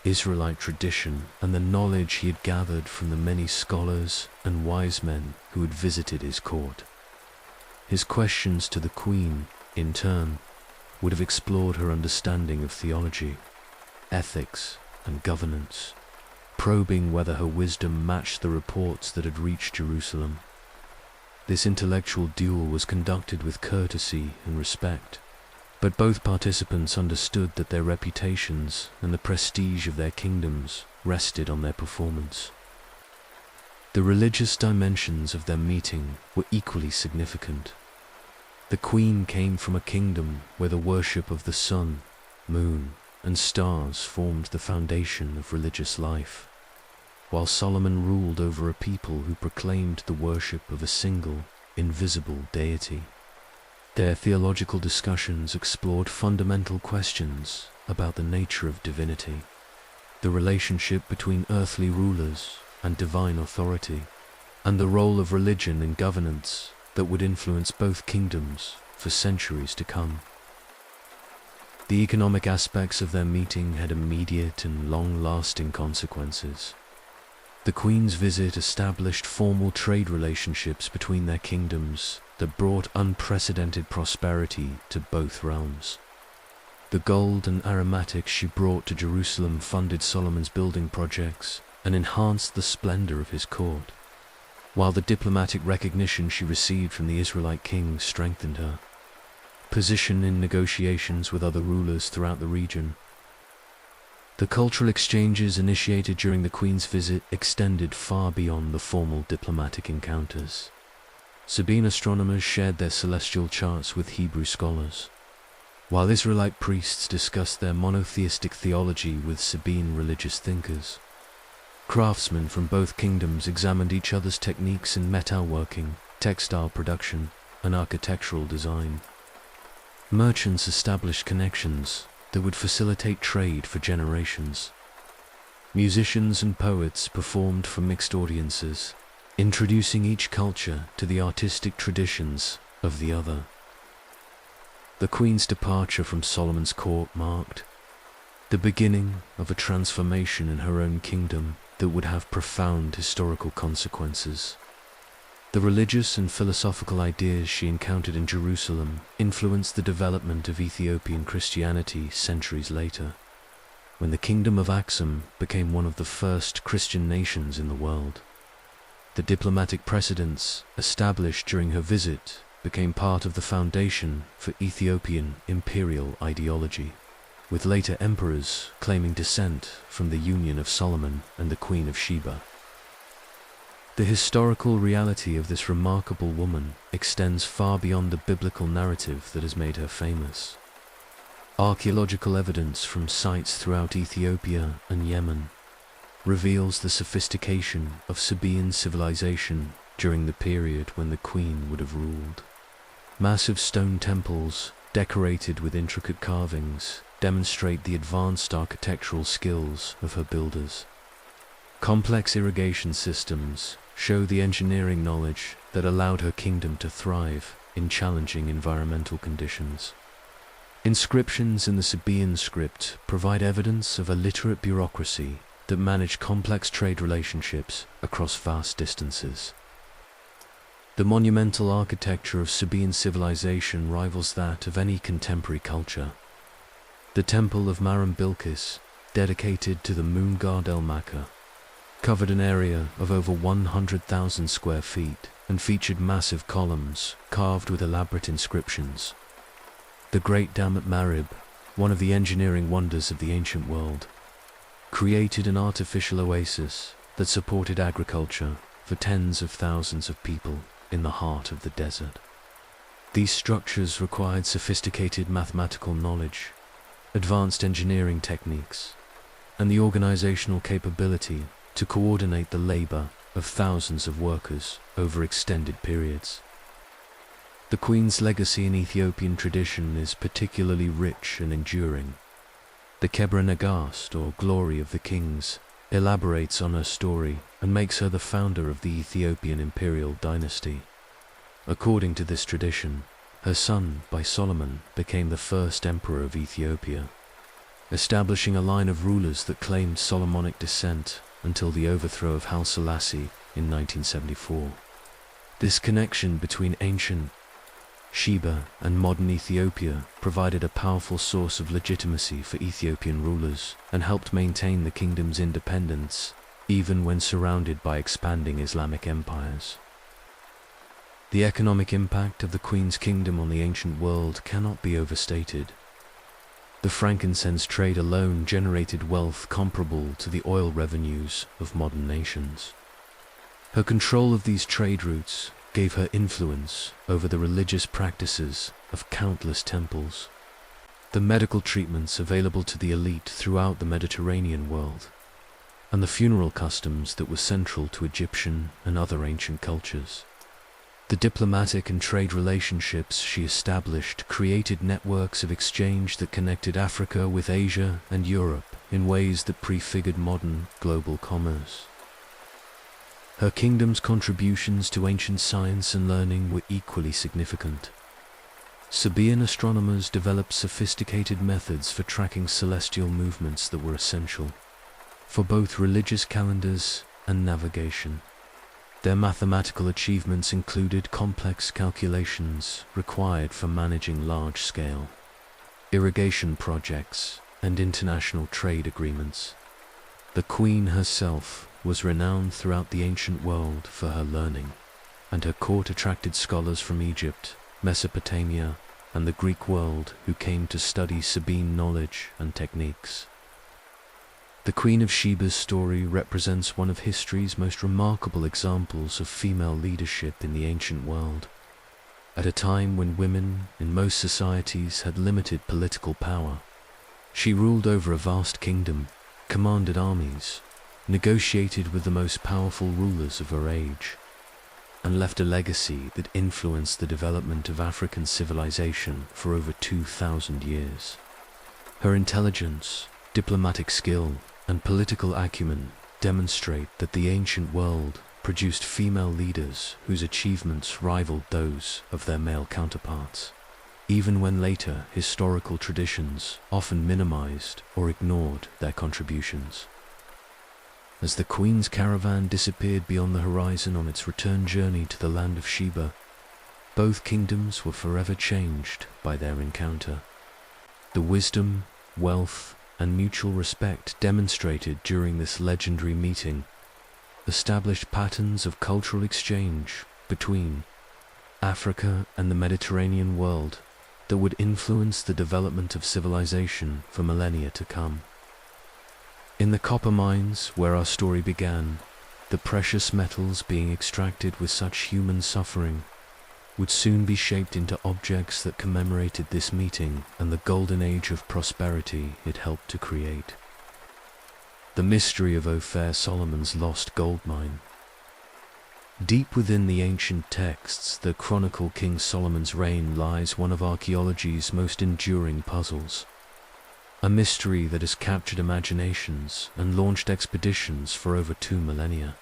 Israelite tradition and the knowledge he had gathered from the many scholars and wise men who had visited his court. His questions to the Queen, in turn, would have explored her understanding of theology, ethics, and governance, probing whether her wisdom matched the reports that had reached Jerusalem. This intellectual duel was conducted with courtesy and respect, but both participants understood that their reputations and the prestige of their kingdoms rested on their performance. The religious dimensions of their meeting were equally significant. The Queen came from a kingdom where the worship of the sun, moon, and stars formed the foundation of religious life, while Solomon ruled over a people who proclaimed the worship of a single, invisible deity. Their theological discussions explored fundamental questions about the nature of divinity, the relationship between earthly rulers and divine authority, and the role of religion in governance that would influence both kingdoms for centuries to come. The economic aspects of their meeting had immediate and long-lasting consequences. The Queen's visit established formal trade relationships between their kingdoms that brought unprecedented prosperity to both realms. The gold and aromatics she brought to Jerusalem funded Solomon's building projects and enhanced the splendor of his court, while the diplomatic recognition she received from the Israelite kings strengthened her position in negotiations with other rulers throughout the region. The cultural exchanges initiated during the Queen's visit extended far beyond the formal diplomatic encounters. Sabaean astronomers shared their celestial charts with Hebrew scholars, while Israelite priests discussed their monotheistic theology with Sabaean religious thinkers. Craftsmen from both kingdoms examined each other's techniques in metalworking, textile production, and architectural design. Merchants established connections that would facilitate trade for generations. Musicians and poets performed for mixed audiences, introducing each culture to the artistic traditions of the other. The Queen's departure from Solomon's court marked the beginning of a transformation in her own kingdom that would have profound historical consequences. The religious and philosophical ideas she encountered in Jerusalem influenced the development of Ethiopian Christianity centuries later, when the Kingdom of Aksum became one of the first Christian nations in the world. The diplomatic precedents established during her visit became part of the foundation for Ethiopian imperial ideology, with later emperors claiming descent from the union of Solomon and the Queen of Sheba. The historical reality of this remarkable woman extends far beyond the biblical narrative that has made her famous. Archaeological evidence from sites throughout Ethiopia and Yemen reveals the sophistication of Sabaean civilization during the period when the queen would have ruled. Massive stone temples, decorated with intricate carvings, demonstrate the advanced architectural skills of her builders. Complex irrigation systems show the engineering knowledge that allowed her kingdom to thrive in challenging environmental conditions. Inscriptions in the Sabaean script provide evidence of a literate bureaucracy that managed complex trade relationships across vast distances. The monumental architecture of Sabaean civilization rivals that of any contemporary culture. The Temple of Maram Bilqis, dedicated to the moon god El-Makka, covered an area of over 100,000 square feet and featured massive columns carved with elaborate inscriptions. The Great Dam at Marib, one of the engineering wonders of the ancient world, created an artificial oasis that supported agriculture for tens of thousands of people in the heart of the desert. These structures required sophisticated mathematical knowledge, advanced engineering techniques, and the organizational capability to coordinate the labor of thousands of workers over extended periods. The Queen's legacy in Ethiopian tradition is particularly rich and enduring. The Kebra Nagast, or Glory of the Kings, elaborates on her story and makes her the founder of the Ethiopian imperial dynasty. According to this tradition, her son, by Solomon, became the first emperor of Ethiopia, establishing a line of rulers that claimed Solomonic descent until the overthrow of Haile Selassie in 1974. This connection between ancient Sheba and modern Ethiopia provided a powerful source of legitimacy for Ethiopian rulers and helped maintain the kingdom's independence, even when surrounded by expanding Islamic empires. The economic impact of the Queen's kingdom on the ancient world cannot be overstated. The frankincense trade alone generated wealth comparable to the oil revenues of modern nations. Her control of these trade routes gave her influence over the religious practices of countless temples, the medical treatments available to the elite throughout the Mediterranean world, and the funeral customs that were central to Egyptian and other ancient cultures. The diplomatic and trade relationships she established created networks of exchange that connected Africa with Asia and Europe in ways that prefigured modern global commerce. Her kingdom's contributions to ancient science and learning were equally significant. Sabaean astronomers developed sophisticated methods for tracking celestial movements that were essential for both religious calendars and navigation. Their mathematical achievements included complex calculations required for managing large-scale irrigation projects and international trade agreements. The Queen herself was renowned throughout the ancient world for her learning, and her court attracted scholars from Egypt, Mesopotamia, and the Greek world who came to study Sabaean knowledge and techniques. The Queen of Sheba's story represents one of history's most remarkable examples of female leadership in the ancient world. At a time when women in most societies had limited political power, she ruled over a vast kingdom, commanded armies, negotiated with the most powerful rulers of her age, and left a legacy that influenced the development of African civilization for over 2,000 years. Her intelligence, diplomatic skill, and political acumen demonstrate that the ancient world produced female leaders whose achievements rivaled those of their male counterparts, even when later historical traditions often minimized or ignored their contributions. As the Queen's caravan disappeared beyond the horizon on its return journey to the land of Sheba, both kingdoms were forever changed by their encounter. The wisdom, wealth, and mutual respect demonstrated during this legendary meeting established patterns of cultural exchange between Africa and the Mediterranean world that would influence the development of civilization for millennia to come. In the copper mines where our story began, the precious metals being extracted with such human suffering would soon be shaped into objects that commemorated this meeting and the golden age of prosperity it helped to create. The mystery of Ophir, Solomon's lost gold mine. Deep within the ancient texts that chronicle King Solomon's reign lies one of archaeology's most enduring puzzles. A mystery that has captured imaginations and launched expeditions for over 2 millennia.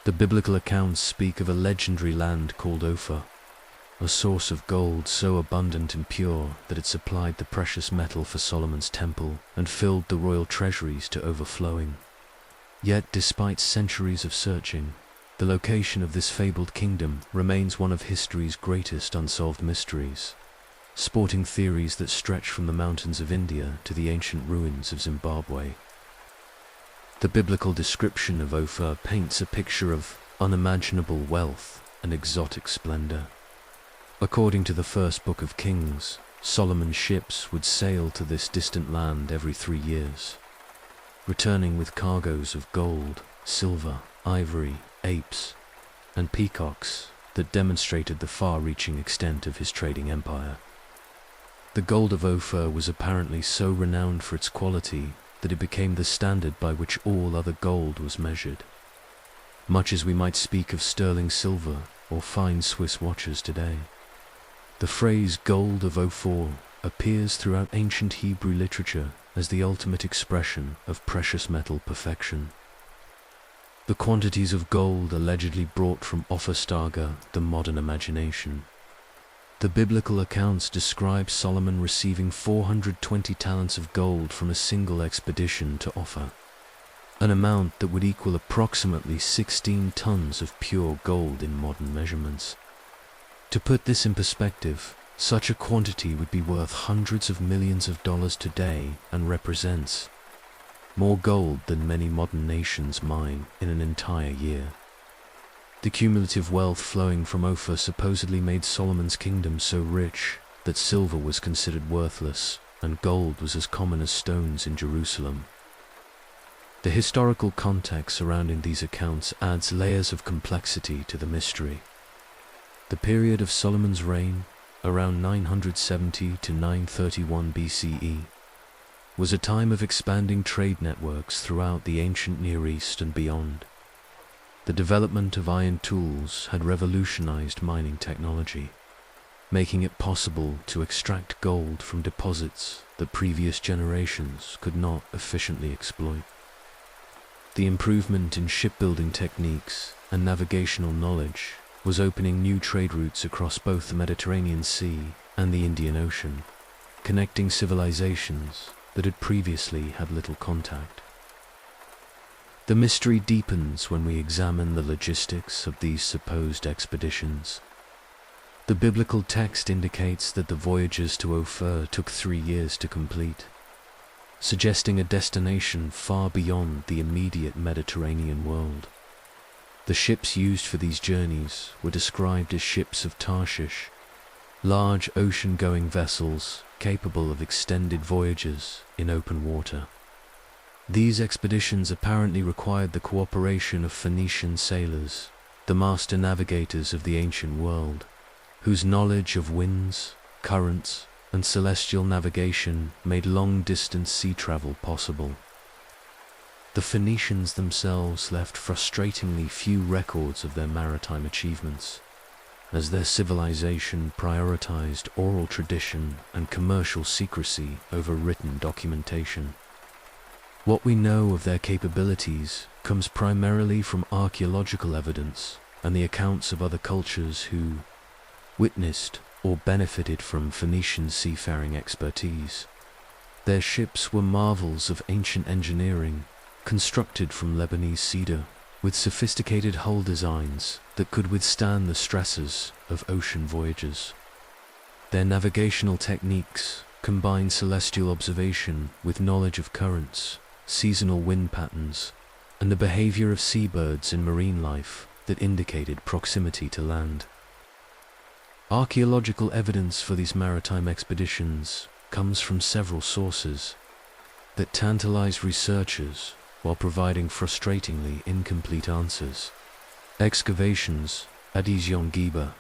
The biblical accounts speak of a legendary land called Ophir, a source of gold so abundant and pure that it supplied the precious metal for Solomon's temple and filled the royal treasuries to overflowing. Yet, despite centuries of searching, the location of this fabled kingdom remains one of history's greatest unsolved mysteries, sporting theories that stretch from the mountains of India to the ancient ruins of Zimbabwe. The biblical description of Ophir paints a picture of unimaginable wealth and exotic splendor. According to the first book of Kings, Solomon's ships would sail to this distant land every 3 years, returning with cargoes of gold, silver, ivory, apes, and peacocks that demonstrated the far-reaching extent of his trading empire. The gold of Ophir was apparently so renowned for its quality that it became the standard by which all other gold was measured, much as we might speak of sterling silver or fine Swiss watches today. The phrase gold of Ophir appears throughout ancient Hebrew literature as the ultimate expression of precious metal perfection. The quantities of gold allegedly brought from Ophir stagger the modern imagination. The biblical accounts describe Solomon receiving 420 talents of gold from a single expedition to Ophir, an amount that would equal approximately 16 tons of pure gold in modern measurements. To put this in perspective, such a quantity would be worth hundreds of millions of dollars today and represents more gold than many modern nations mine in an entire year. The cumulative wealth flowing from Ophir supposedly made Solomon's kingdom so rich that silver was considered worthless and gold was as common as stones in Jerusalem. The historical context surrounding these accounts adds layers of complexity to the mystery. The period of Solomon's reign, around 970 to 931 BCE, was a time of expanding trade networks throughout the ancient Near East and beyond. The development of iron tools had revolutionized mining technology, making it possible to extract gold from deposits that previous generations could not efficiently exploit. The improvement in shipbuilding techniques and navigational knowledge was opening new trade routes across both the Mediterranean Sea and the Indian Ocean, connecting civilizations that had previously had little contact. The mystery deepens when we examine the logistics of these supposed expeditions. The biblical text indicates that the voyages to Ophir took 3 years to complete, suggesting a destination far beyond the immediate Mediterranean world. The ships used for these journeys were described as ships of Tarshish, large ocean-going vessels capable of extended voyages in open water. These expeditions apparently required the cooperation of Phoenician sailors, the master navigators of the ancient world, whose knowledge of winds, currents, and celestial navigation made long-distance sea travel possible. The Phoenicians themselves left frustratingly few records of their maritime achievements, as their civilization prioritized oral tradition and commercial secrecy over written documentation. What we know of their capabilities comes primarily from archaeological evidence and the accounts of other cultures who witnessed or benefited from Phoenician seafaring expertise. Their ships were marvels of ancient engineering, constructed from Lebanese cedar, with sophisticated hull designs that could withstand the stresses of ocean voyages. Their navigational techniques combined celestial observation with knowledge of currents, seasonal wind patterns, and the behavior of seabirds and marine life that indicated proximity to land. Archaeological evidence for these maritime expeditions comes from several sources that tantalize researchers while providing frustratingly incomplete answers. Excavations at Ezion-Geber,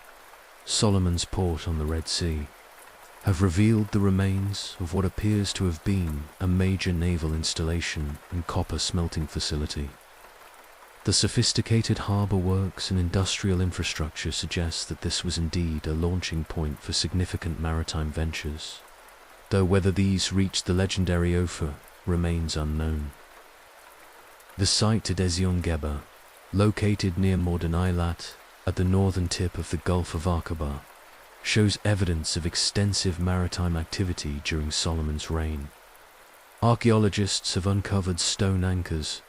Solomon's port on the Red Sea, have revealed the remains of what appears to have been a major naval installation and copper smelting facility. The sophisticated harbor works and industrial infrastructure suggest that this was indeed a launching point for significant maritime ventures, though whether these reached the legendary Ophir remains unknown. The site at Ezion-Geber, located near modern Eilat at the northern tip of the Gulf of Aqaba, shows evidence of extensive maritime activity during Solomon's reign. Archaeologists have uncovered stone anchors,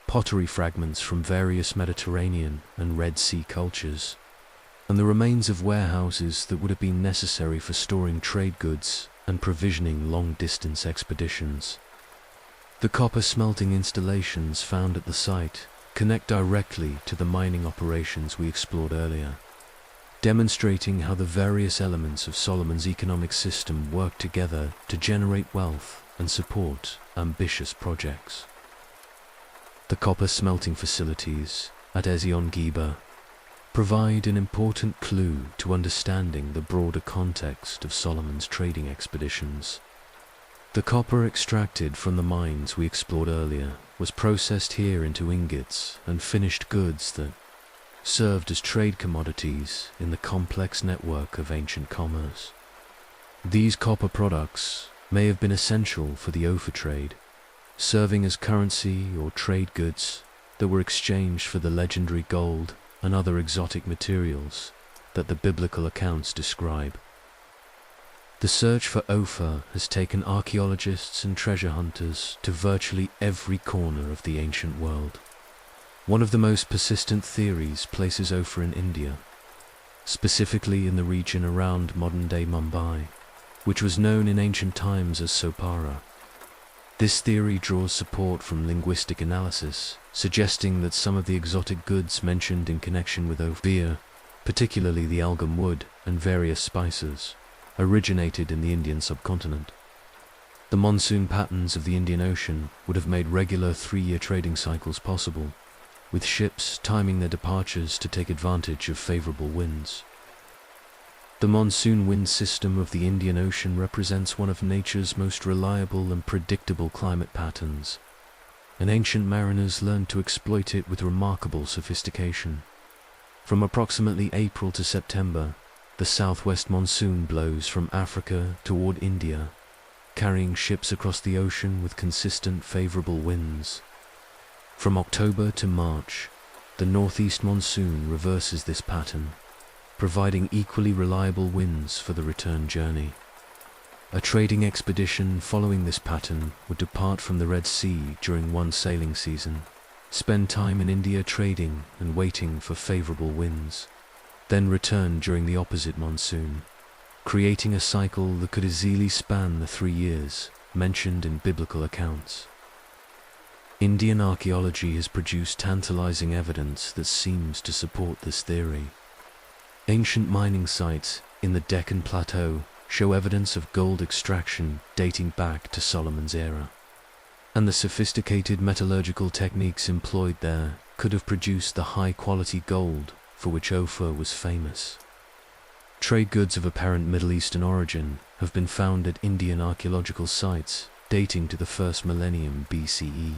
pottery fragments from various Mediterranean and Red Sea cultures, and the remains of warehouses that would have been necessary for storing trade goods and provisioning long-distance expeditions. The copper smelting installations found at the site connect directly to the mining operations we explored earlier, demonstrating how the various elements of Solomon's economic system work together to generate wealth and support ambitious projects. The copper smelting facilities at Ezion-Geber provide an important clue to understanding the broader context of Solomon's trading expeditions. The copper extracted from the mines we explored earlier was processed here into ingots and finished goods that served as trade commodities in the complex network of ancient commerce. These copper products may have been essential for the Ophir trade, serving as currency or trade goods that were exchanged for the legendary gold and other exotic materials that the biblical accounts describe. The search for Ophir has taken archaeologists and treasure hunters to virtually every corner of the ancient world. One of the most persistent theories places Ophir in India, specifically in the region around modern-day Mumbai, which was known in ancient times as Sopara. This theory draws support from linguistic analysis, suggesting that some of the exotic goods mentioned in connection with Ophir, particularly the algum wood and various spices, originated in the Indian subcontinent. The monsoon patterns of the Indian Ocean would have made regular 3-year trading cycles possible, with ships timing their departures to take advantage of favorable winds. The monsoon wind system of the Indian Ocean represents one of nature's most reliable and predictable climate patterns, and ancient mariners learned to exploit it with remarkable sophistication. From approximately April to September, the southwest monsoon blows from Africa toward India, carrying ships across the ocean with consistent favorable winds. From October to March, the northeast monsoon reverses this pattern, providing equally reliable winds for the return journey. A trading expedition following this pattern would depart from the Red Sea during one sailing season, spend time in India trading and waiting for favorable winds, then return during the opposite monsoon, creating a cycle that could easily span the 3 years mentioned in biblical accounts. Indian archaeology has produced tantalizing evidence that seems to support this theory. Ancient mining sites in the Deccan Plateau show evidence of gold extraction dating back to Solomon's era, and the sophisticated metallurgical techniques employed there could have produced the high-quality gold for which Ophir was famous. Trade goods of apparent Middle Eastern origin have been found at Indian archaeological sites dating to the 1st millennium BCE,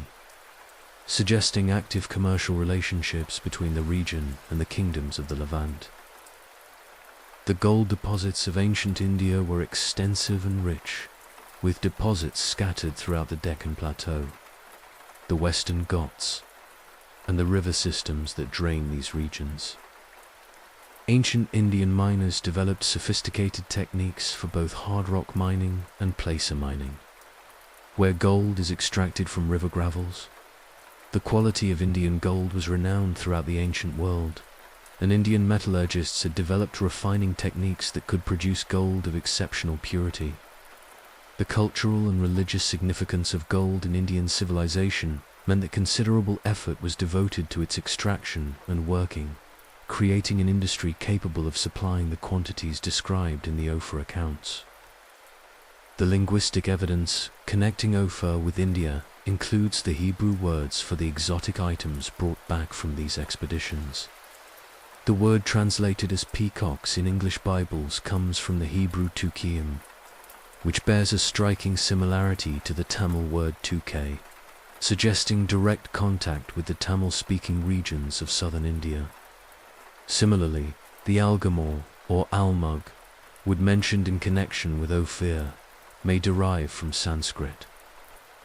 suggesting active commercial relationships between the region and the kingdoms of the Levant. The gold deposits of ancient India were extensive and rich, with deposits scattered throughout the Deccan Plateau. the Western Ghats, and the river systems that drain these regions. Ancient Indian miners developed sophisticated techniques for both hard rock mining and placer mining. Where gold is extracted from river gravels, the quality of Indian gold was renowned throughout the ancient world, and Indian metallurgists had developed refining techniques that could produce gold of exceptional purity. The cultural and religious significance of gold in Indian civilization meant that considerable effort was devoted to its extraction and working, creating an industry capable of supplying the quantities described in the Ophir accounts. The linguistic evidence connecting Ophir with India includes the Hebrew words for the exotic items brought back from these expeditions. The word translated as peacocks in English Bibles comes from the Hebrew tukiim, which bears a striking similarity to the Tamil word tuke, suggesting direct contact with the Tamil-speaking regions of southern India. Similarly, the algamore or almug, wood mentioned in connection with Ophir, may derive from Sanskrit,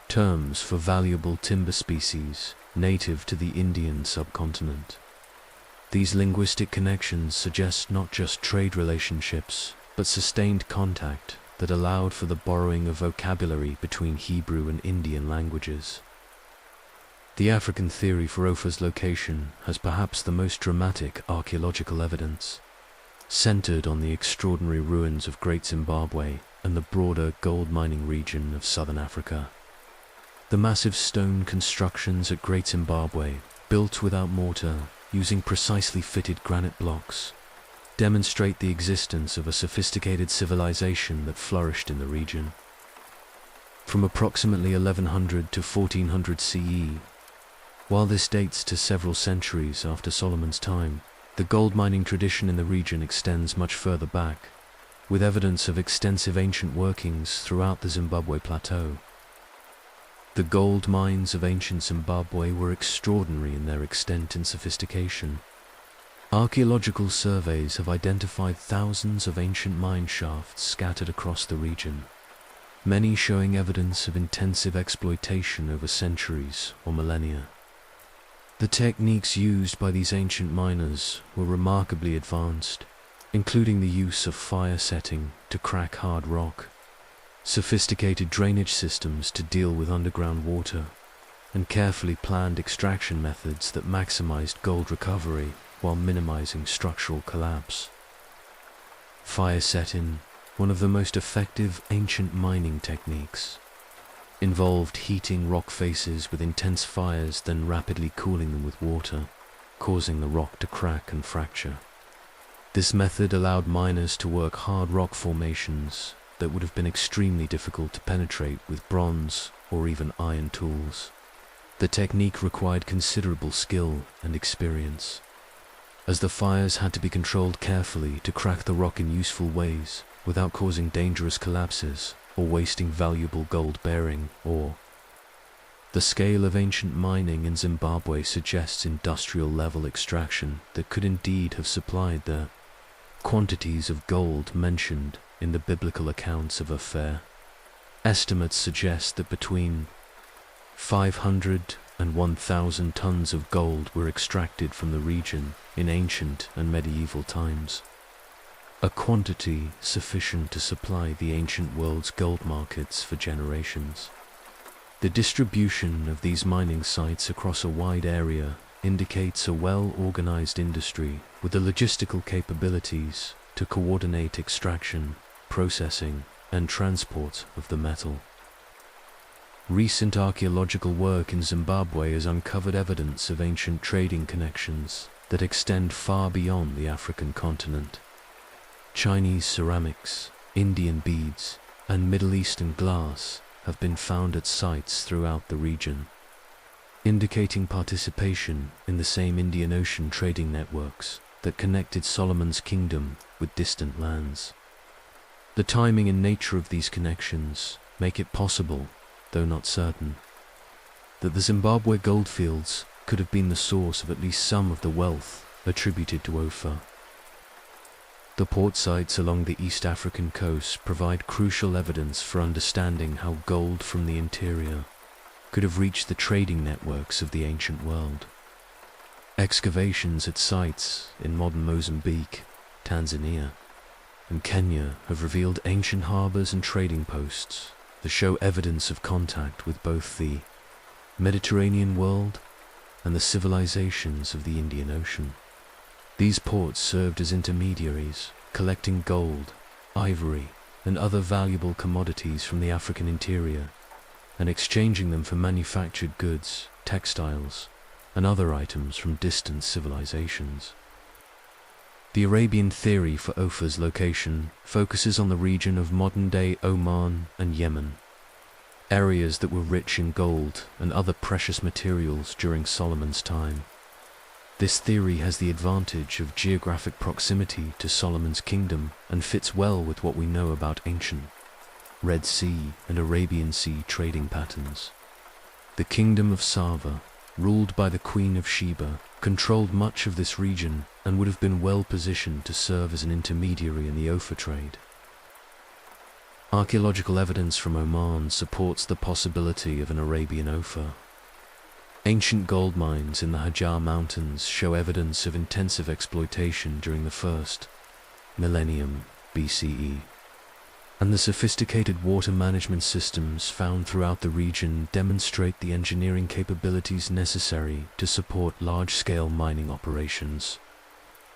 terms for valuable timber species native to the Indian subcontinent. These linguistic connections suggest not just trade relationships, but sustained contact that allowed for the borrowing of vocabulary between Hebrew and Indian languages. The African theory for Ophir's location has perhaps the most dramatic archaeological evidence, centered on the extraordinary ruins of Great Zimbabwe and the broader gold mining region of southern Africa. The massive stone constructions at Great Zimbabwe, built without mortar, using precisely fitted granite blocks, demonstrate the existence of a sophisticated civilization that flourished in the region. From approximately 1100 to 1400 CE, while this dates to several centuries after Solomon's time, the gold mining tradition in the region extends much further back, with evidence of extensive ancient workings throughout the Zimbabwe plateau. The gold mines of ancient Zimbabwe were extraordinary in their extent and sophistication. Archaeological surveys have identified thousands of ancient mine shafts scattered across the region, many showing evidence of intensive exploitation over centuries or millennia. The techniques used by these ancient miners were remarkably advanced, including the use of fire setting to crack hard rock, sophisticated drainage systems to deal with underground water, and carefully planned extraction methods that maximized gold recovery while minimizing structural collapse. Fire setting, one of the most effective ancient mining techniques, involved heating rock faces with intense fires, then rapidly cooling them with water, causing the rock to crack and fracture. This method allowed miners to work hard rock formations that would have been extremely difficult to penetrate with bronze or even iron tools. The technique required considerable skill and experience, as the fires had to be controlled carefully to crack the rock in useful ways without causing dangerous collapses or wasting valuable gold-bearing ore. The scale of ancient mining in Zimbabwe suggests industrial-level extraction that could indeed have supplied the quantities of gold mentioned in the biblical accounts of Ophir. Estimates suggest that between 500 and 1,000 tons of gold were extracted from the region in ancient and medieval times, a quantity sufficient to supply the ancient world's gold markets for generations. The distribution of these mining sites across a wide area indicates a well-organized industry with the logistical capabilities to coordinate extraction, processing, and transport of the metal. Recent archaeological work in Zimbabwe has uncovered evidence of ancient trading connections that extend far beyond the African continent. Chinese ceramics, Indian beads, and Middle Eastern glass have been found at sites throughout the region, indicating participation in the same Indian Ocean trading networks that connected Solomon's kingdom with distant lands. The timing and nature of these connections make it possible, though not certain, that the Zimbabwe goldfields could have been the source of at least some of the wealth attributed to Ophir. The port sites along the East African coast provide crucial evidence for understanding how gold from the interior could have reached the trading networks of the ancient world. Excavations at sites in modern Mozambique, Tanzania, and Kenya have revealed ancient harbors and trading posts that show evidence of contact with both the Mediterranean world and the civilizations of the Indian Ocean. These ports served as intermediaries, collecting gold, ivory, and other valuable commodities from the African interior, and exchanging them for manufactured goods, textiles, and other items from distant civilizations. The Arabian theory for Ophir's location focuses on the region of modern-day Oman and Yemen, areas that were rich in gold and other precious materials during Solomon's time. This theory has the advantage of geographic proximity to Solomon's kingdom and fits well with what we know about ancient Red Sea and Arabian Sea trading patterns. The kingdom of Saba, ruled by the Queen of Sheba, controlled much of this region and would have been well positioned to serve as an intermediary in the Ophir trade. Archaeological evidence from Oman supports the possibility of an Arabian Ophir. Ancient gold mines in the Hajar Mountains show evidence of intensive exploitation during the first millennium BCE, and the sophisticated water management systems found throughout the region demonstrate the engineering capabilities necessary to support large-scale mining operations.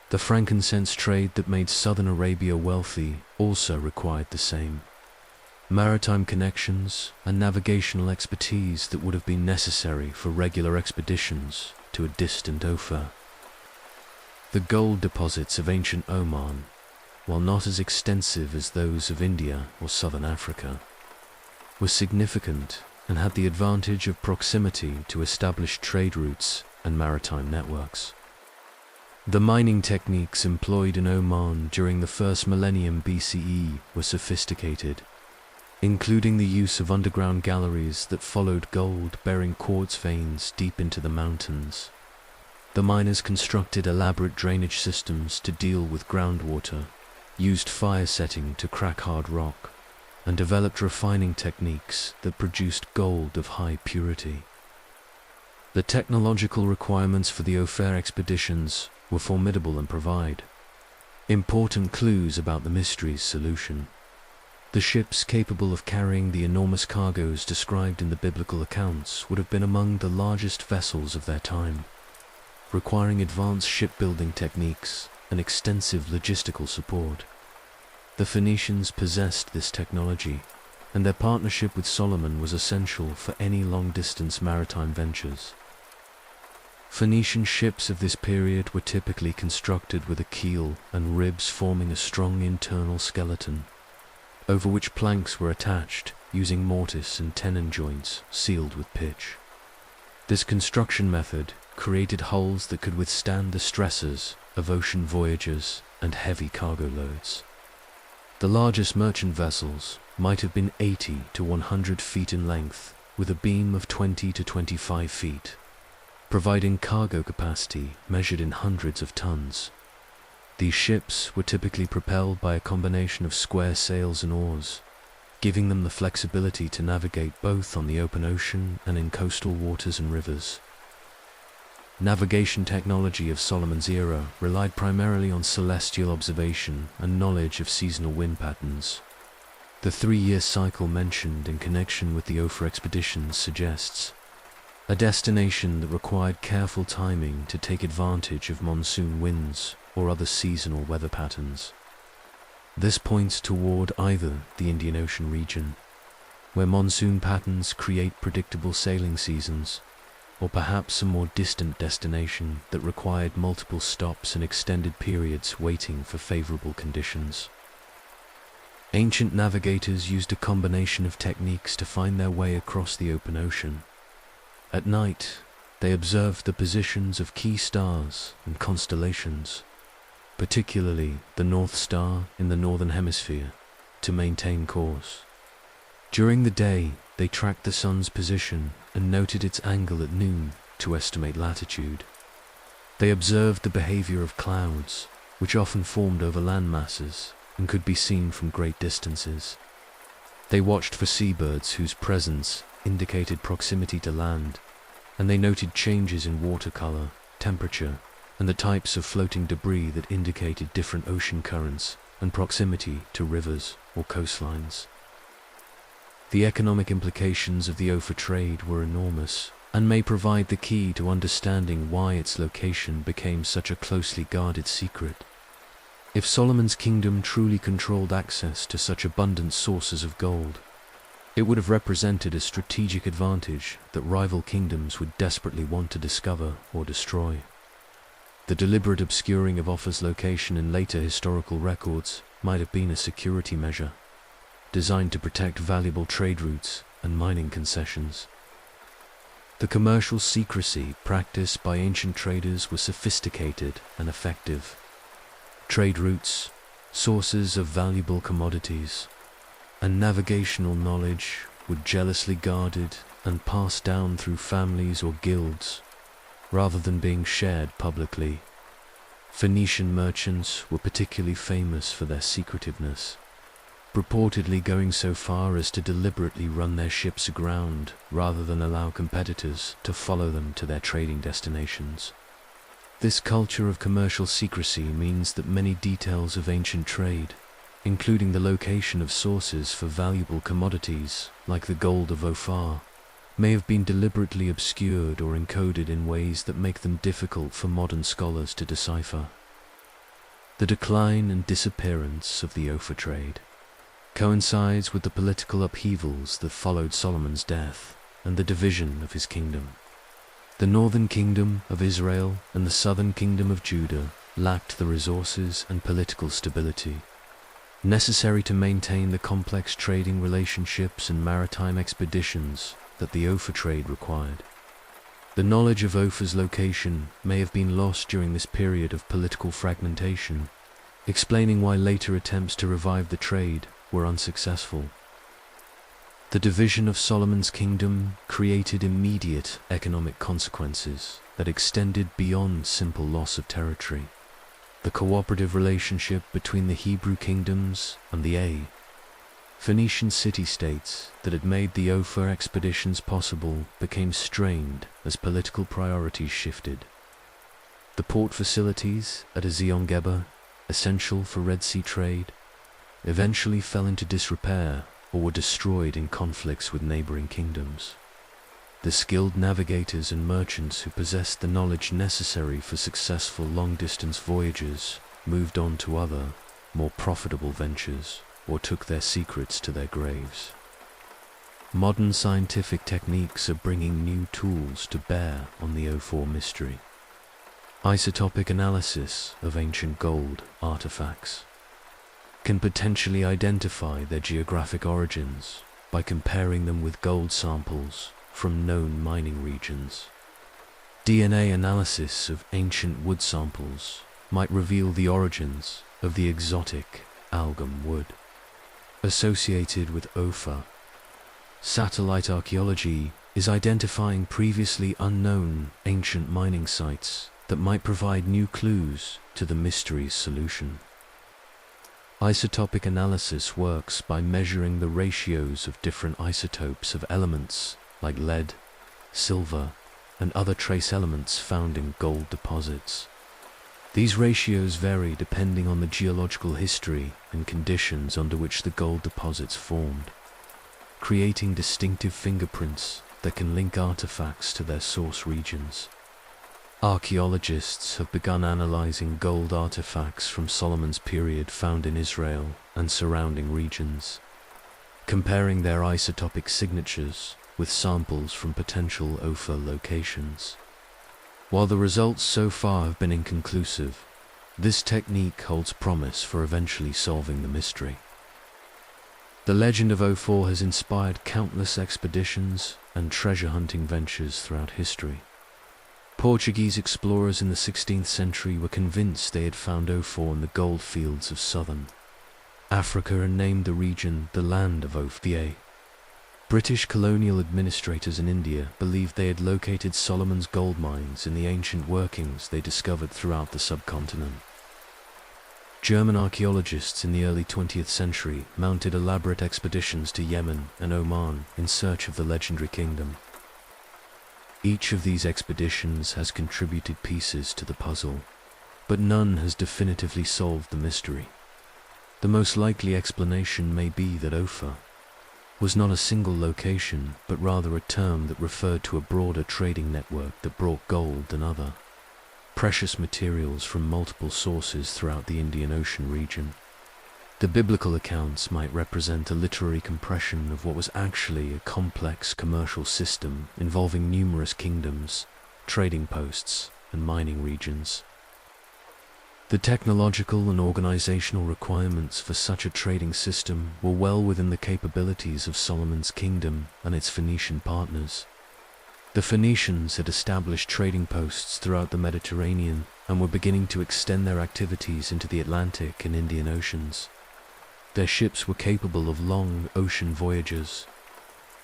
The frankincense trade that made southern Arabia wealthy also required the same maritime connections and navigational expertise that would have been necessary for regular expeditions to a distant Ophir. The gold deposits of ancient Oman, while not as extensive as those of India or southern Africa, were significant and had the advantage of proximity to established trade routes and maritime networks. The mining techniques employed in Oman during the first millennium BCE were sophisticated, including the use of underground galleries that followed gold-bearing quartz veins deep into the mountains. The miners constructed elaborate drainage systems to deal with groundwater, used fire setting to crack hard rock, and developed refining techniques that produced gold of high purity. The technological requirements for the Ophir expeditions were formidable and provide important clues about the mystery's solution. The ships capable of carrying the enormous cargoes described in the biblical accounts would have been among the largest vessels of their time, requiring advanced shipbuilding techniques and extensive logistical support. The Phoenicians possessed this technology, and their partnership with Solomon was essential for any long-distance maritime ventures. Phoenician ships of this period were typically constructed with a keel and ribs forming a strong internal skeleton, over which planks were attached using mortise and tenon joints sealed with pitch. This construction method created hulls that could withstand the stresses of ocean voyages and heavy cargo loads. The largest merchant vessels might have been 80 to 100 feet in length, with a beam of 20 to 25 feet, providing cargo capacity measured in hundreds of tons. These ships were typically propelled by a combination of square sails and oars, giving them the flexibility to navigate both on the open ocean and in coastal waters and rivers. Navigation technology of Solomon's era relied primarily on celestial observation and knowledge of seasonal wind patterns. The 3-year cycle mentioned in connection with the Ophir expeditions suggests a destination that required careful timing to take advantage of monsoon winds or other seasonal weather patterns. This points toward either the Indian Ocean region, where monsoon patterns create predictable sailing seasons, or perhaps a more distant destination that required multiple stops and extended periods waiting for favorable conditions. Ancient navigators used a combination of techniques to find their way across the open ocean. At night, they observed the positions of key stars and constellations, particularly the North Star in the Northern Hemisphere, to maintain course. During the day, they tracked the sun's position and noted its angle at noon to estimate latitude. They observed the behavior of clouds, which often formed over land masses and could be seen from great distances. They watched for seabirds whose presence indicated proximity to land, and they noted changes in water color, temperature, and the types of floating debris that indicated different ocean currents and proximity to rivers or coastlines. The economic implications of the Ophir trade were enormous, and may provide the key to understanding why its location became such a closely guarded secret. If Solomon's kingdom truly controlled access to such abundant sources of gold, it would have represented a strategic advantage that rival kingdoms would desperately want to discover or destroy. The deliberate obscuring of Ophir's location in later historical records might have been a security measure, designed to protect valuable trade routes and mining concessions. The commercial secrecy practiced by ancient traders was sophisticated and effective. Trade routes, sources of valuable commodities, and navigational knowledge were jealously guarded and passed down through families or guilds, rather than being shared publicly. Phoenician merchants were particularly famous for their secretiveness, purportedly going so far as to deliberately run their ships aground rather than allow competitors to follow them to their trading destinations. This culture of commercial secrecy means that many details of ancient trade, including the location of sources for valuable commodities like the gold of Ophir, may have been deliberately obscured or encoded in ways that make them difficult for modern scholars to decipher. The decline and disappearance of the Ophir trade coincides with the political upheavals that followed Solomon's death and the division of his kingdom. The northern kingdom of Israel and the southern kingdom of Judah lacked the resources and political stability necessary to maintain the complex trading relationships and maritime expeditions that the Ophir trade required. The knowledge of Ophir's location may have been lost during this period of political fragmentation, explaining why later attempts to revive the trade were unsuccessful. The division of Solomon's kingdom created immediate economic consequences that extended beyond simple loss of territory. The cooperative relationship between the Hebrew kingdoms and the Phoenician city-states that had made the Ophir expeditions possible became strained as political priorities shifted. The port facilities at Ezion-Geber, essential for Red Sea trade, eventually fell into disrepair or were destroyed in conflicts with neighboring kingdoms. The skilled navigators and merchants who possessed the knowledge necessary for successful long-distance voyages moved on to other, more profitable ventures, or took their secrets to their graves. Modern scientific techniques are bringing new tools to bear on the Ophir mystery. Isotopic analysis of ancient gold artifacts can potentially identify their geographic origins by comparing them with gold samples from known mining regions. DNA analysis of ancient wood samples might reveal the origins of the exotic algum wood associated with Ophir. Satellite archaeology is identifying previously unknown ancient mining sites that might provide new clues to the mystery's solution. Isotopic analysis works by measuring the ratios of different isotopes of elements like lead, silver, and other trace elements found in gold deposits. These ratios vary depending on the geological history and conditions under which the gold deposits formed, creating distinctive fingerprints that can link artifacts to their source regions. Archaeologists have begun analyzing gold artifacts from Solomon's period found in Israel and surrounding regions, comparing their isotopic signatures with samples from potential Ophir locations. While the results so far have been inconclusive, this technique holds promise for eventually solving the mystery. The legend of Ophir has inspired countless expeditions and treasure hunting ventures throughout history. Portuguese explorers in the 16th century were convinced they had found Ophir in the gold fields of southern Africa and named the region the Land of Ophir. British colonial administrators in India believed they had located Solomon's gold mines in the ancient workings they discovered throughout the subcontinent. German archaeologists in the early 20th century mounted elaborate expeditions to Yemen and Oman in search of the legendary kingdom. Each of these expeditions has contributed pieces to the puzzle, but none has definitively solved the mystery. The most likely explanation may be that Ophir was not a single location, but rather a term that referred to a broader trading network that brought gold and other precious materials from multiple sources throughout the Indian Ocean region. The biblical accounts might represent a literary compression of what was actually a complex commercial system involving numerous kingdoms, trading posts, and mining regions. The technological and organizational requirements for such a trading system were well within the capabilities of Solomon's kingdom and its Phoenician partners. The Phoenicians had established trading posts throughout the Mediterranean and were beginning to extend their activities into the Atlantic and Indian Oceans. Their ships were capable of long ocean voyages,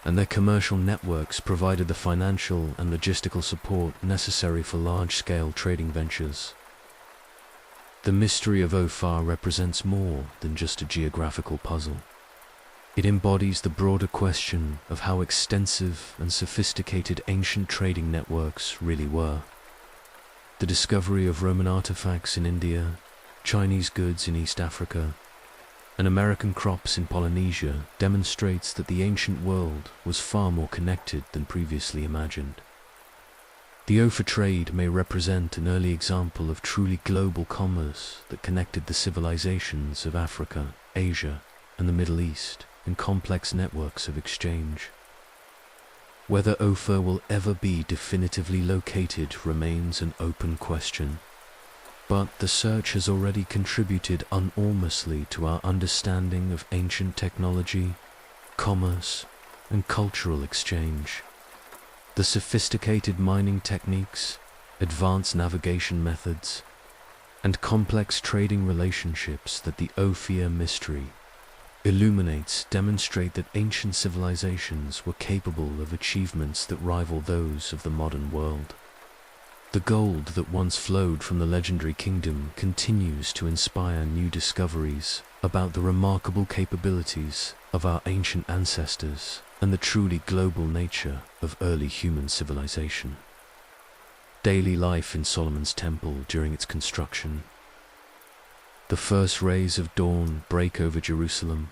and their commercial networks provided the financial and logistical support necessary for large-scale trading ventures. The mystery of Ophir represents more than just a geographical puzzle. It embodies the broader question of how extensive and sophisticated ancient trading networks really were. The discovery of Roman artifacts in India, Chinese goods in East Africa, and American crops in Polynesia demonstrates that the ancient world was far more connected than previously imagined. The Ophir trade may represent an early example of truly global commerce that connected the civilizations of Africa, Asia, and the Middle East in complex networks of exchange. Whether Ophir will ever be definitively located remains an open question, but the search has already contributed enormously to our understanding of ancient technology, commerce, and cultural exchange. The sophisticated mining techniques, advanced navigation methods, and complex trading relationships that the Ophir mystery illuminates demonstrate that ancient civilizations were capable of achievements that rival those of the modern world. The gold that once flowed from the legendary kingdom continues to inspire new discoveries about the remarkable capabilities of our ancient ancestors and the truly global nature of early human civilization. Daily life in Solomon's temple during its construction. The first rays of dawn break over Jerusalem,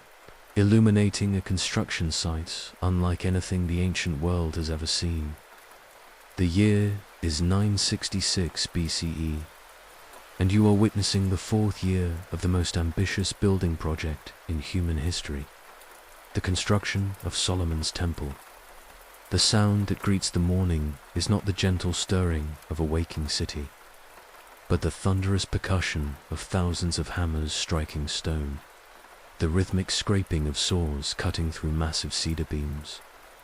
illuminating a construction site unlike anything the ancient world has ever seen. The year is 966 BCE, and you are witnessing the fourth year of the most ambitious building project in human history, the construction of Solomon's temple. The sound that greets the morning is not the gentle stirring of a waking city, but the thunderous percussion of thousands of hammers striking stone, the rhythmic scraping of saws cutting through massive cedar beams,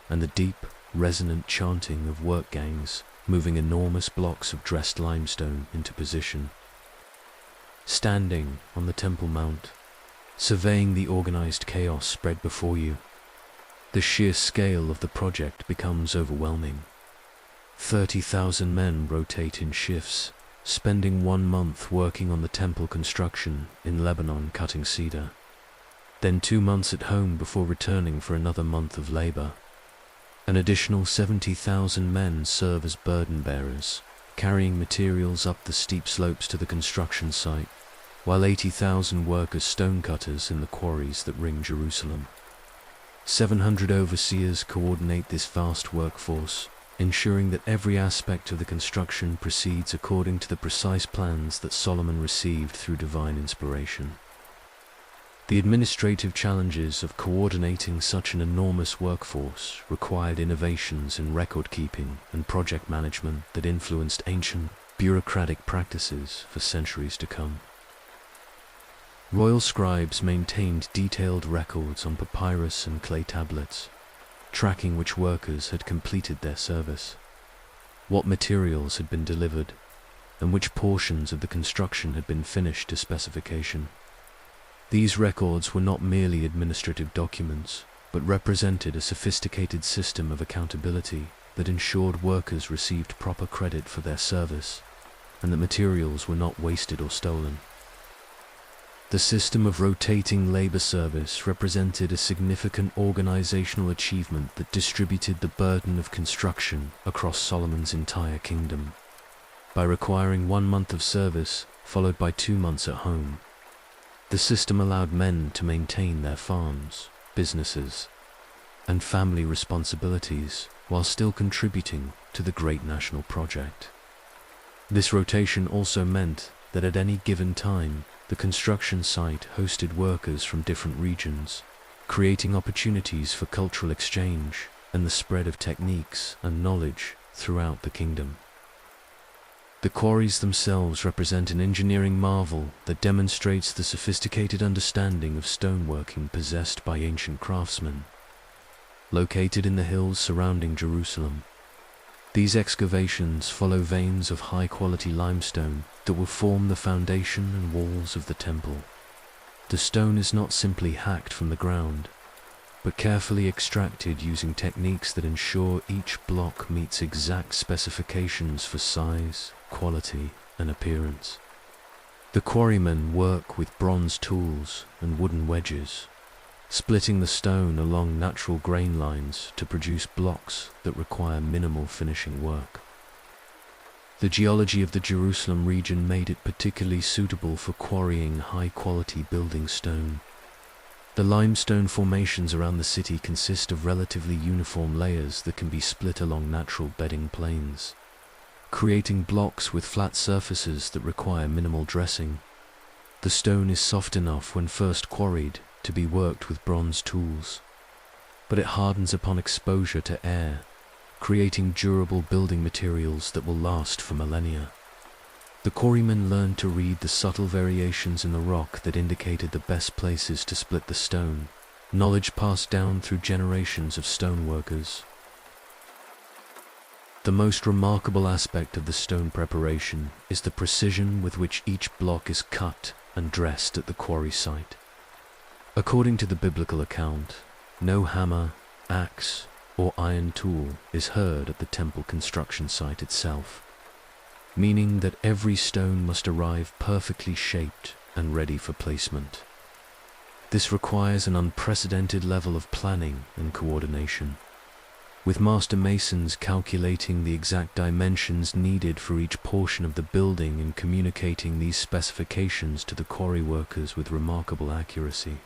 and the deep, resonant chanting of work gangs moving enormous blocks of dressed limestone into position. Standing on the Temple Mount, surveying the organized chaos spread before you, the sheer scale of the project becomes overwhelming. 30,000 men rotate in shifts, spending 1 month working on the temple construction in Lebanon cutting cedar, then 2 months at home before returning for another month of labor. An additional 70,000 men serve as burden bearers, carrying materials up the steep slopes to the construction site, while 80,000 work as stonecutters in the quarries that ring Jerusalem. 700 overseers coordinate this vast workforce, ensuring that every aspect of the construction proceeds according to the precise plans that Solomon received through divine inspiration. The administrative challenges of coordinating such an enormous workforce required innovations in record-keeping and project management that influenced ancient, bureaucratic practices for centuries to come. Royal scribes maintained detailed records on papyrus and clay tablets, tracking which workers had completed their service, what materials had been delivered, and which portions of the construction had been finished to specification. These records were not merely administrative documents, but represented a sophisticated system of accountability that ensured workers received proper credit for their service, and that materials were not wasted or stolen. The system of rotating labor service represented a significant organizational achievement that distributed the burden of construction across Solomon's entire kingdom. By requiring 1 month of service, followed by 2 months at home, the system allowed men to maintain their farms, businesses, and family responsibilities while still contributing to the great national project. This rotation also meant that at any given time, the construction site hosted workers from different regions, creating opportunities for cultural exchange and the spread of techniques and knowledge throughout the kingdom. The quarries themselves represent an engineering marvel that demonstrates the sophisticated understanding of stoneworking possessed by ancient craftsmen. Located in the hills surrounding Jerusalem, these excavations follow veins of high-quality limestone that will form the foundation and walls of the temple. The stone is not simply hacked from the ground, but carefully extracted using techniques that ensure each block meets exact specifications for size, quality, and appearance. The quarrymen work with bronze tools and wooden wedges, splitting the stone along natural grain lines to produce blocks that require minimal finishing work. The geology of the Jerusalem region made it particularly suitable for quarrying high-quality building stone. The limestone formations around the city consist of relatively uniform layers that can be split along natural bedding plains, creating blocks with flat surfaces that require minimal dressing. The stone is soft enough when first quarried to be worked with bronze tools, but it hardens upon exposure to air, creating durable building materials that will last for millennia. The quarrymen learned to read the subtle variations in the rock that indicated the best places to split the stone, knowledge passed down through generations of stoneworkers. The most remarkable aspect of the stone preparation is the precision with which each block is cut and dressed at the quarry site. According to the biblical account, no hammer, axe, or iron tool is heard at the temple construction site itself, meaning that every stone must arrive perfectly shaped and ready for placement. This requires an unprecedented level of planning and coordination, with master masons calculating the exact dimensions needed for each portion of the building and communicating these specifications to the quarry workers with remarkable accuracy.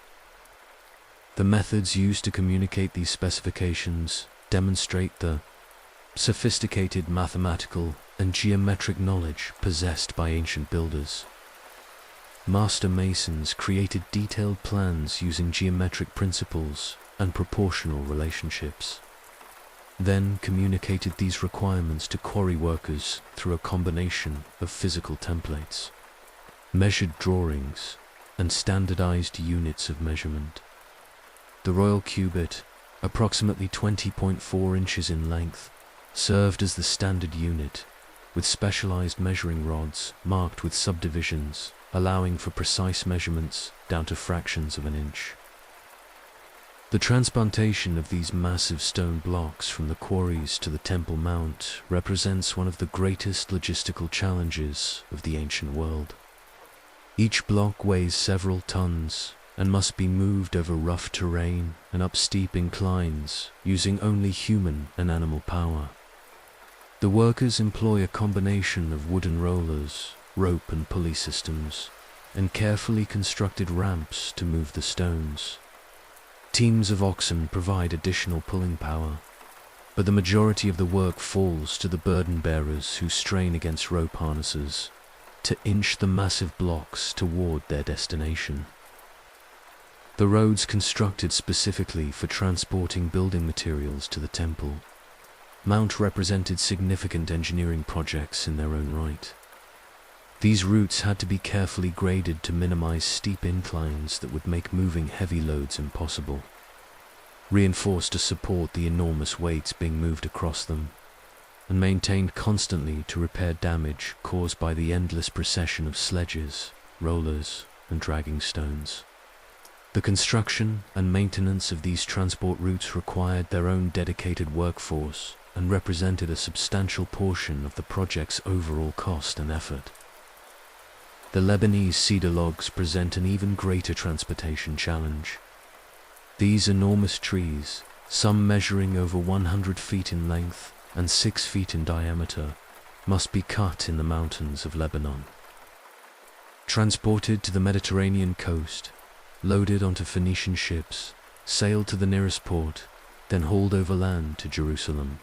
The methods used to communicate these specifications demonstrate the sophisticated mathematical and geometric knowledge possessed by ancient builders. Master masons created detailed plans using geometric principles and proportional relationships, then communicated these requirements to quarry workers through a combination of physical templates, measured drawings, and standardized units of measurement. The royal cubit, approximately 20.4 inches in length, served as the standard unit, with specialized measuring rods marked with subdivisions, allowing for precise measurements down to fractions of an inch. The transplantation of these massive stone blocks from the quarries to the Temple Mount represents one of the greatest logistical challenges of the ancient world. Each block weighs several tons and must be moved over rough terrain and up steep inclines using only human and animal power. The workers employ a combination of wooden rollers, rope and pulley systems, and carefully constructed ramps to move the stones. Teams of oxen provide additional pulling power, but the majority of the work falls to the burden bearers who strain against rope harnesses to inch the massive blocks toward their destination. The roads constructed specifically for transporting building materials to the temple Mount represented significant engineering projects in their own right. These routes had to be carefully graded to minimize steep inclines that would make moving heavy loads impossible, reinforced to support the enormous weights being moved across them, and maintained constantly to repair damage caused by the endless procession of sledges, rollers, and dragging stones. The construction and maintenance of these transport routes required their own dedicated workforce and represented a substantial portion of the project's overall cost and effort. The Lebanese cedar logs present an even greater transportation challenge. These enormous trees, some measuring over 100 feet in length and 6 feet in diameter, must be cut in the mountains of Lebanon. Transported to the Mediterranean coast, loaded onto Phoenician ships, sailed to the nearest port, then hauled overland to Jerusalem.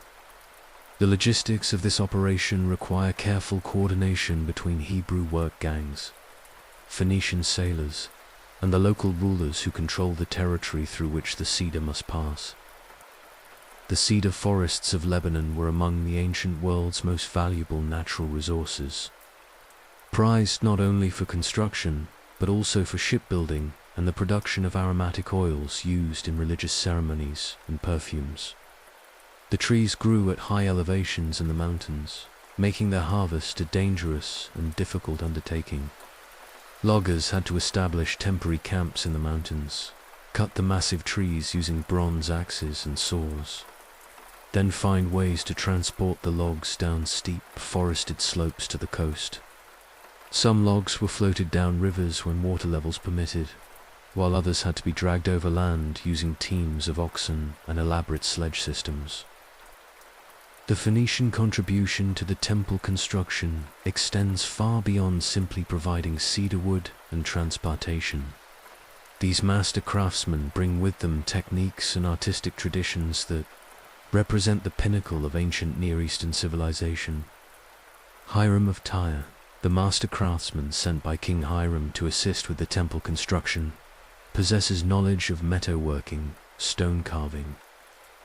The logistics of this operation require careful coordination between Hebrew work gangs, Phoenician sailors, and the local rulers who control the territory through which the cedar must pass. The cedar forests of Lebanon were among the ancient world's most valuable natural resources, prized not only for construction, but also for shipbuilding and the production of aromatic oils used in religious ceremonies and perfumes. The trees grew at high elevations in the mountains, making their harvest a dangerous and difficult undertaking. Loggers had to establish temporary camps in the mountains, cut the massive trees using bronze axes and saws, then find ways to transport the logs down steep, forested slopes to the coast. Some logs were floated down rivers when water levels permitted, while others had to be dragged overland using teams of oxen and elaborate sledge systems. The Phoenician contribution to the temple construction extends far beyond simply providing cedar wood and transportation. These master craftsmen bring with them techniques and artistic traditions that represent the pinnacle of ancient Near Eastern civilization. Hiram of Tyre, the master craftsman sent by King Hiram to assist with the temple construction, possesses knowledge of metalworking, stone carving,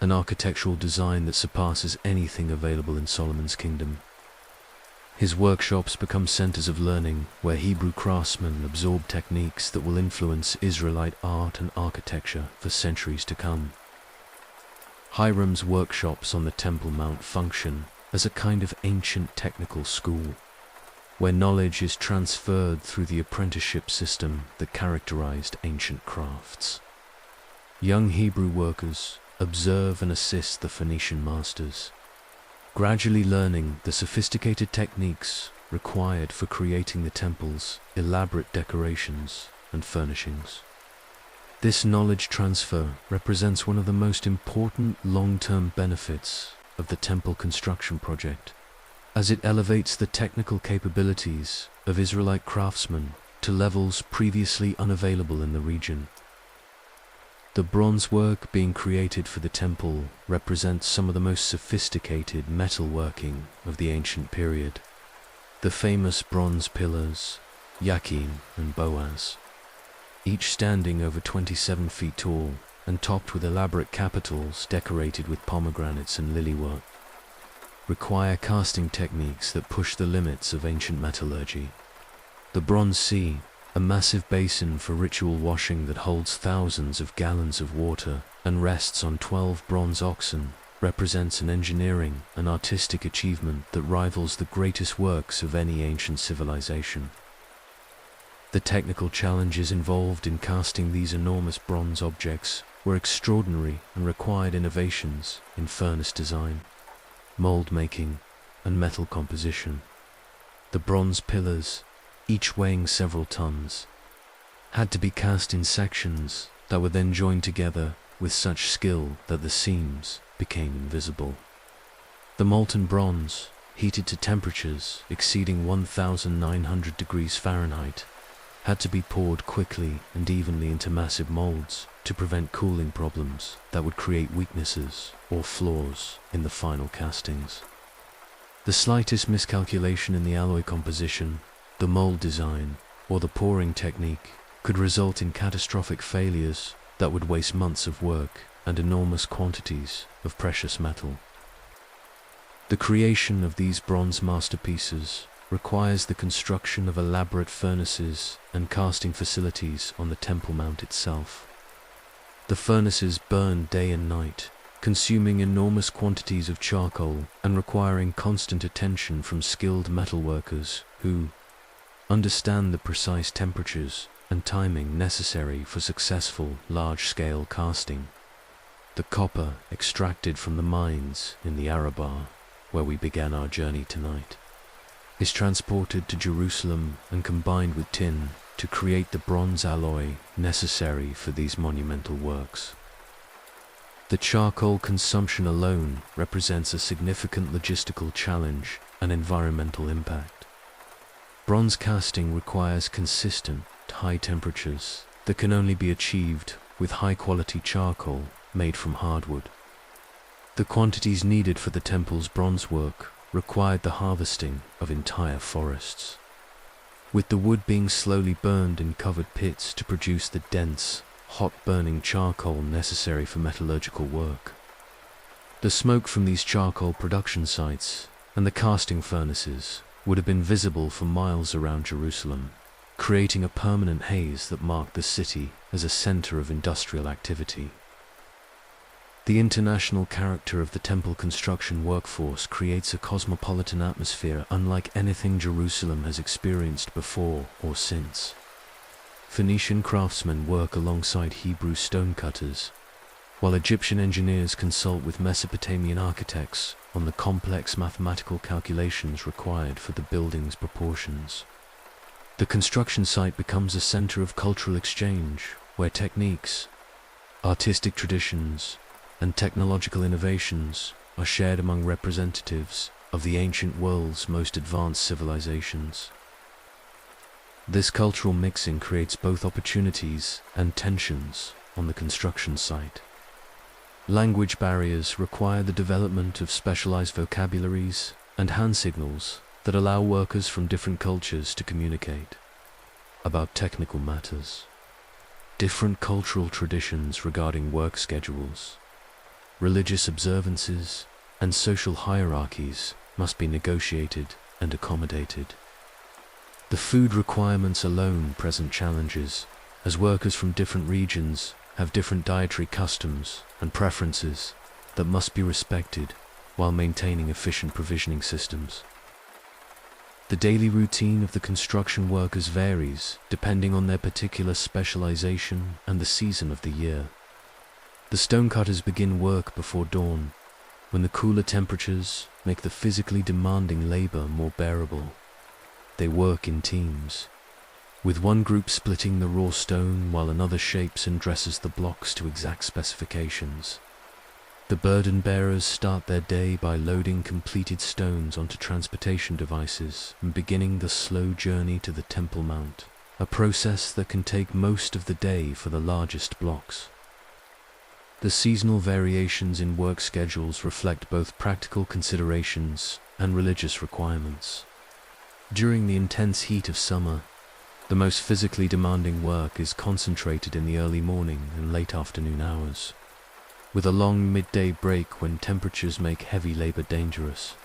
an architectural design that surpasses anything available in Solomon's kingdom. His workshops become centers of learning where Hebrew craftsmen absorb techniques that will influence Israelite art and architecture for centuries to come. Hiram's workshops on the Temple Mount function as a kind of ancient technical school, where knowledge is transferred through the apprenticeship system that characterized ancient crafts. Young Hebrew workers observe and assist the Phoenician masters, gradually learning the sophisticated techniques required for creating the temple's elaborate decorations and furnishings. This knowledge transfer represents one of the most important long-term benefits of the temple construction project, as it elevates the technical capabilities of Israelite craftsmen to levels previously unavailable in the region. The bronze work being created for the temple represents some of the most sophisticated metalworking of the ancient period. The famous bronze pillars, Yakin and Boaz, each standing over 27 feet tall and topped with elaborate capitals decorated with pomegranates and lilywork, require casting techniques that push the limits of ancient metallurgy. The bronze sea, a massive basin for ritual washing that holds thousands of gallons of water and rests on 12 bronze oxen, represents an engineering and artistic achievement that rivals the greatest works of any ancient civilization. The technical challenges involved in casting these enormous bronze objects were extraordinary and required innovations in furnace design, mold making, and metal composition. The bronze pillars, each weighing several tons, had to be cast in sections that were then joined together with such skill that the seams became invisible. The molten bronze, heated to temperatures exceeding 1,900 degrees Fahrenheit, had to be poured quickly and evenly into massive molds to prevent cooling problems that would create weaknesses or flaws in the final castings. The slightest miscalculation in the alloy composition, the mold design, or the pouring technique could result in catastrophic failures that would waste months of work and enormous quantities of precious metal. The creation of these bronze masterpieces requires the construction of elaborate furnaces and casting facilities on the Temple Mount itself. The furnaces burn day and night, consuming enormous quantities of charcoal and requiring constant attention from skilled metalworkers who understand the precise temperatures and timing necessary for successful large-scale casting. The copper extracted from the mines in the Arabah, where we began our journey tonight, is transported to Jerusalem and combined with tin to create the bronze alloy necessary for these monumental works. The charcoal consumption alone represents a significant logistical challenge and environmental impact. Bronze casting requires consistent, high temperatures that can only be achieved with high-quality charcoal made from hardwood. The quantities needed for the temple's bronze work required the harvesting of entire forests, with the wood being slowly burned in covered pits to produce the dense, hot-burning charcoal necessary for metallurgical work. The smoke from these charcoal production sites and the casting furnaces would have been visible for miles around Jerusalem, creating a permanent haze that marked the city as a center of industrial activity. The international character of the temple construction workforce creates a cosmopolitan atmosphere unlike anything Jerusalem has experienced before or since. Phoenician craftsmen work alongside Hebrew stonecutters, while Egyptian engineers consult with Mesopotamian architects on the complex mathematical calculations required for the building's proportions. The construction site becomes a center of cultural exchange, where techniques, artistic traditions, and technological innovations are shared among representatives of the ancient world's most advanced civilizations. This cultural mixing creates both opportunities and tensions on the construction site. Language barriers require the development of specialized vocabularies and hand signals that allow workers from different cultures to communicate about technical matters. Different cultural traditions regarding work schedules, religious observances, and social hierarchies must be negotiated and accommodated. The food requirements alone present challenges, as workers from different regions have different dietary customs and preferences that must be respected while maintaining efficient provisioning systems. The daily routine of the construction workers varies depending on their particular specialization and the season of the year. The stonecutters begin work before dawn, when the cooler temperatures make the physically demanding labor more bearable. They work in teams, with one group splitting the raw stone while another shapes and dresses the blocks to exact specifications. The burden bearers start their day by loading completed stones onto transportation devices and beginning the slow journey to the Temple Mount, a process that can take most of the day for the largest blocks. The seasonal variations in work schedules reflect both practical considerations and religious requirements. During the intense heat of summer, the most physically demanding work is concentrated in the early morning and late afternoon hours, with a long midday break when temperatures make heavy labor dangerous.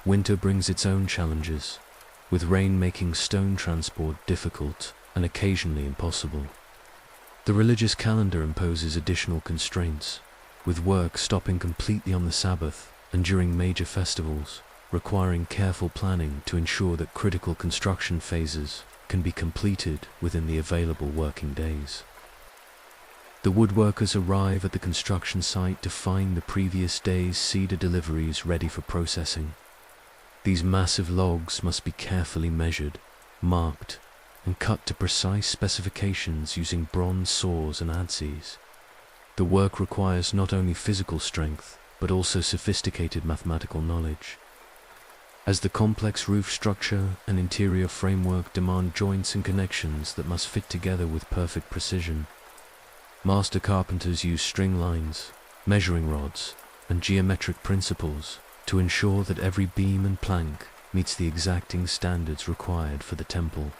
Winter brings its own challenges, with rain making stone transport difficult and occasionally impossible. The religious calendar imposes additional constraints, with work stopping completely on the Sabbath and during major festivals, requiring careful planning to ensure that critical construction phases can be completed within the available working days. The woodworkers arrive at the construction site to find the previous day's cedar deliveries ready for processing. These massive logs must be carefully measured, marked, and cut to precise specifications using bronze saws and adzes. The work requires not only physical strength, but also sophisticated mathematical knowledge, as the complex roof structure and interior framework demand joints and connections that must fit together with perfect precision. Master carpenters use string lines, measuring rods, and geometric principles to ensure that every beam and plank meets the exacting standards required for the temple.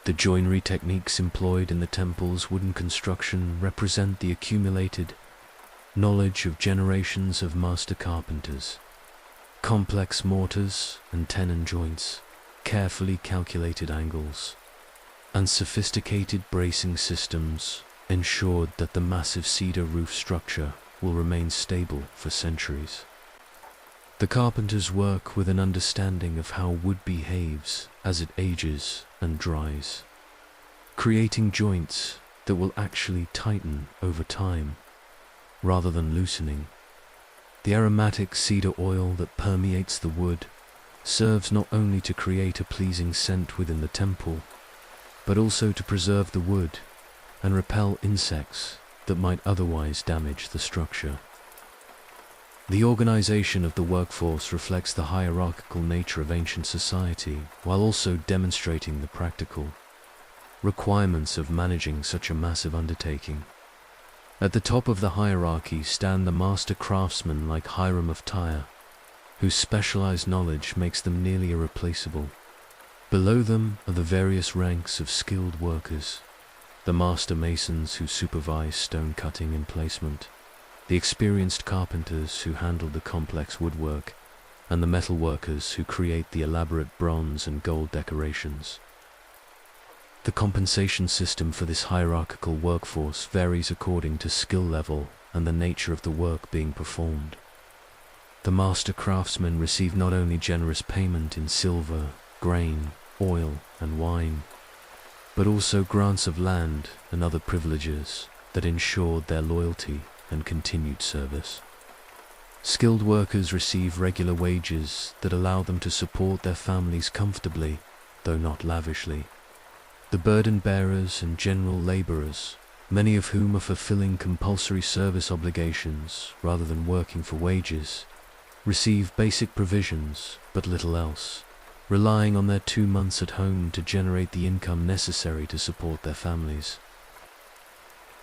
The joinery techniques employed in the temple's wooden construction represent the accumulated knowledge of generations of master carpenters. Complex mortars and tenon joints, carefully calculated angles, and sophisticated bracing systems ensured that the massive cedar roof structure will remain stable for centuries. The carpenters work with an understanding of how wood behaves as it ages and dries, creating joints that will actually tighten over time, rather than loosening. The aromatic cedar oil that permeates the wood serves not only to create a pleasing scent within the temple, but also to preserve the wood and repel insects that might otherwise damage the structure. The organization of the workforce reflects the hierarchical nature of ancient society, while also demonstrating the practical requirements of managing such a massive undertaking. At the top of the hierarchy stand the master craftsmen like Hiram of Tyre, whose specialized knowledge makes them nearly irreplaceable. Below them are the various ranks of skilled workers, the master masons who supervise stone cutting and placement, the experienced carpenters who handle the complex woodwork, and the metal workers who create the elaborate bronze and gold decorations. The compensation system for this hierarchical workforce varies according to skill level and the nature of the work being performed. The master craftsmen receive not only generous payment in silver, grain, oil, and wine, but also grants of land and other privileges that ensured their loyalty and continued service. Skilled workers receive regular wages that allow them to support their families comfortably, though not lavishly. The burden bearers and general laborers, many of whom are fulfilling compulsory service obligations rather than working for wages, receive basic provisions but little else, relying on their 2 months at home to generate the income necessary to support their families.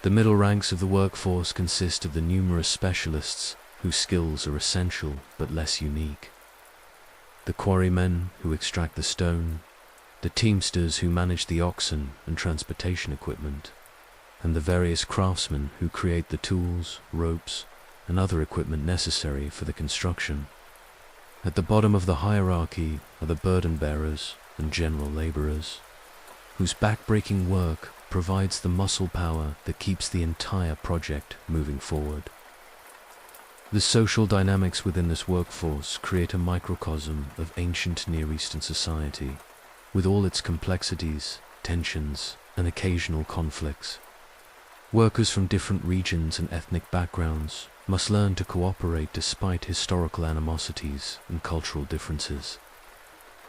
The middle ranks of the workforce consist of the numerous specialists whose skills are essential but less unique. The quarrymen who extract the stone, the teamsters who manage the oxen and transportation equipment, and the various craftsmen who create the tools, ropes, and other equipment necessary for the construction. At the bottom of the hierarchy are the burden bearers and general laborers, whose back-breaking work provides the muscle power that keeps the entire project moving forward. The social dynamics within this workforce create a microcosm of ancient Near Eastern society, with all its complexities, tensions, and occasional conflicts. Workers from different regions and ethnic backgrounds must learn to cooperate despite historical animosities and cultural differences.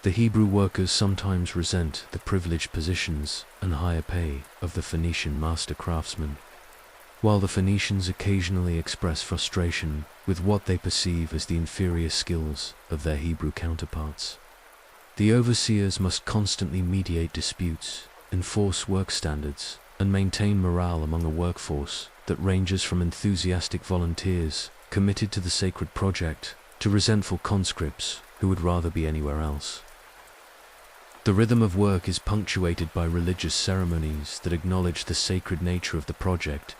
The Hebrew workers sometimes resent the privileged positions and higher pay of the Phoenician master craftsmen, while the Phoenicians occasionally express frustration with what they perceive as the inferior skills of their Hebrew counterparts. The overseers must constantly mediate disputes, enforce work standards, and maintain morale among a workforce that ranges from enthusiastic volunteers committed to the sacred project to resentful conscripts who would rather be anywhere else. The rhythm of work is punctuated by religious ceremonies that acknowledge the sacred nature of the project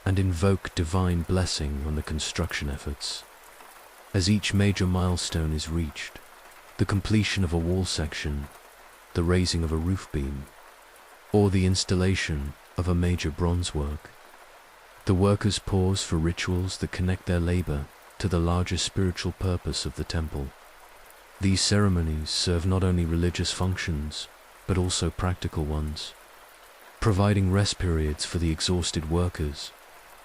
and invoke divine blessing on the construction efforts. As each major milestone is reached, the completion of a wall section, the raising of a roof beam, or the installation of a major bronze work, the workers pause for rituals that connect their labor to the larger spiritual purpose of the temple. These ceremonies serve not only religious functions, but also practical ones, providing rest periods for the exhausted workers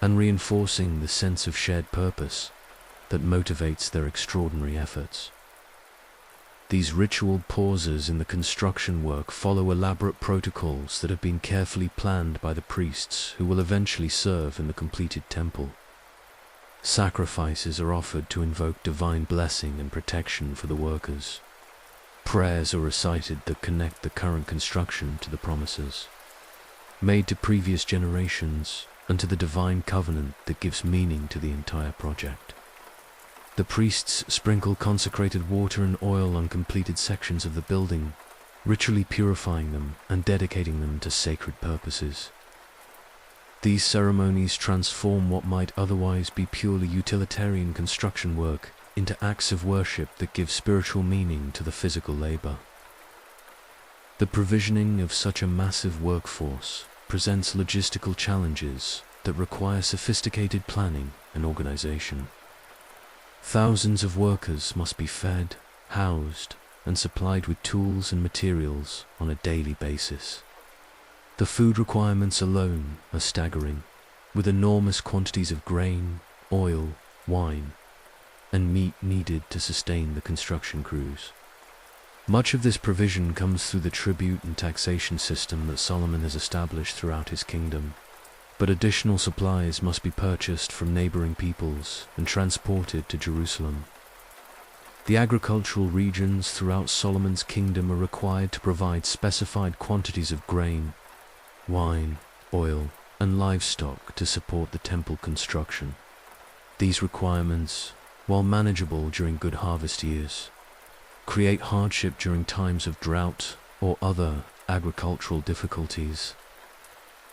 and reinforcing the sense of shared purpose that motivates their extraordinary efforts. These ritual pauses in the construction work follow elaborate protocols that have been carefully planned by the priests who will eventually serve in the completed temple. Sacrifices are offered to invoke divine blessing and protection for the workers. Prayers are recited that connect the current construction to the promises made to previous generations and to the divine covenant that gives meaning to the entire project. The priests sprinkle consecrated water and oil on completed sections of the building, ritually purifying them and dedicating them to sacred purposes. These ceremonies transform what might otherwise be purely utilitarian construction work into acts of worship that give spiritual meaning to the physical labor. The provisioning of such a massive workforce presents logistical challenges that require sophisticated planning and organization. Thousands of workers must be fed, housed, and supplied with tools and materials on a daily basis. The food requirements alone are staggering, with enormous quantities of grain, oil, wine, and meat needed to sustain the construction crews. Much of this provision comes through the tribute and taxation system that Solomon has established throughout his kingdom, but additional supplies must be purchased from neighboring peoples and transported to Jerusalem. The agricultural regions throughout Solomon's kingdom are required to provide specified quantities of grain, wine, oil, and livestock to support the temple construction. These requirements, while manageable during good harvest years, create hardship during times of drought or other agricultural difficulties.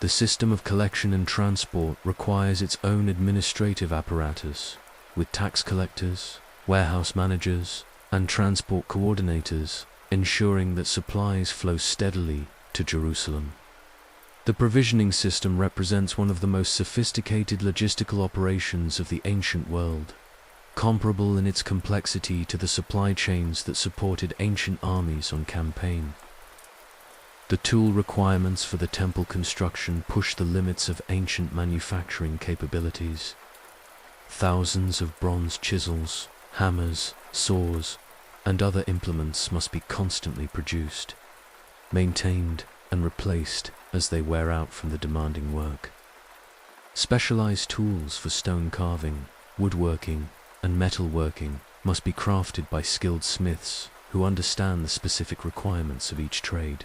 The system of collection and transport requires its own administrative apparatus, with tax collectors, warehouse managers, and transport coordinators, ensuring that supplies flow steadily to Jerusalem. The provisioning system represents one of the most sophisticated logistical operations of the ancient world, comparable in its complexity to the supply chains that supported ancient armies on campaign. The tool requirements for the temple construction push the limits of ancient manufacturing capabilities. Thousands of bronze chisels, hammers, saws, and other implements must be constantly produced, maintained, and replaced as they wear out from the demanding work. Specialized tools for stone carving, woodworking, and metalworking must be crafted by skilled smiths who understand the specific requirements of each trade.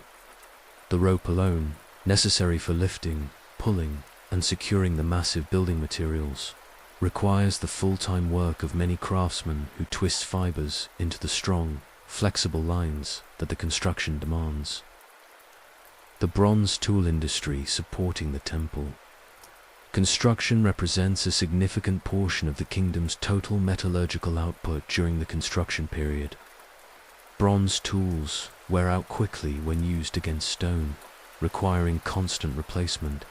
The rope alone, necessary for lifting, pulling, and securing the massive building materials, requires the full-time work of many craftsmen who twist fibers into the strong, flexible lines that the construction demands. The bronze tool industry supporting the temple. Construction represents a significant portion of the kingdom's total metallurgical output during the construction period. Bronze tools wear out quickly when used against stone, requiring constant replacement.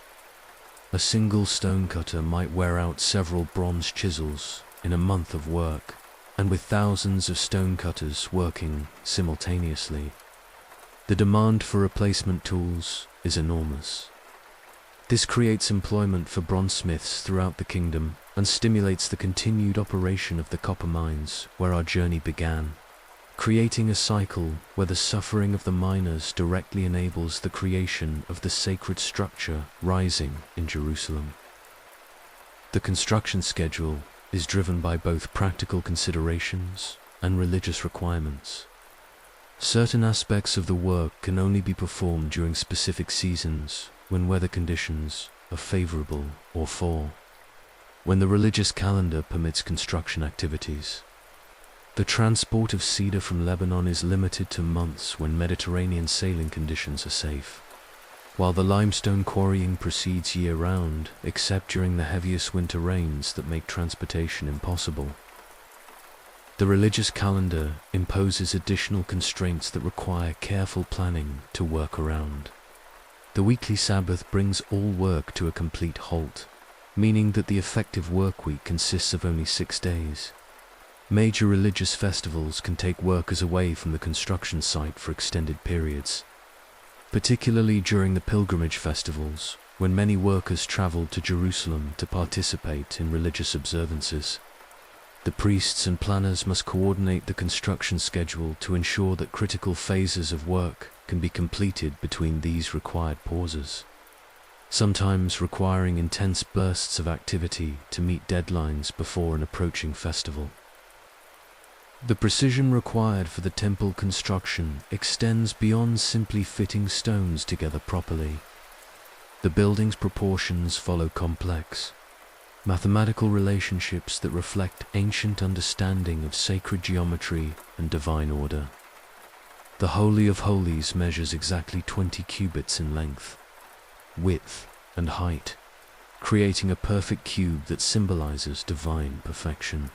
A single stone cutter might wear out several bronze chisels in a month of work, and with thousands of stone cutters working simultaneously, the demand for replacement tools is enormous. This creates employment for bronzesmiths throughout the kingdom and stimulates the continued operation of the copper mines where our journey began, creating a cycle where the suffering of the miners directly enables the creation of the sacred structure rising in Jerusalem. The construction schedule is driven by both practical considerations and religious requirements. Certain aspects of the work can only be performed during specific seasons when weather conditions are favorable or fall, when the religious calendar permits construction activities. The transport of cedar from Lebanon is limited to months when Mediterranean sailing conditions are safe, while the limestone quarrying proceeds year-round except during the heaviest winter rains that make transportation impossible. The religious calendar imposes additional constraints that require careful planning to work around. The weekly Sabbath brings all work to a complete halt, meaning that the effective work week consists of only 6 days. Major religious festivals can take workers away from the construction site for extended periods, particularly during the pilgrimage festivals, when many workers traveled to Jerusalem to participate in religious observances. The priests and planners must coordinate the construction schedule to ensure that critical phases of work can be completed between these required pauses, sometimes requiring intense bursts of activity to meet deadlines before an approaching festival. The precision required for the temple construction extends beyond simply fitting stones together properly. The building's proportions follow complex, mathematical relationships that reflect ancient understanding of sacred geometry and divine order. The Holy of Holies measures exactly 20 cubits in length, width, and height, creating a perfect cube that symbolizes divine perfection.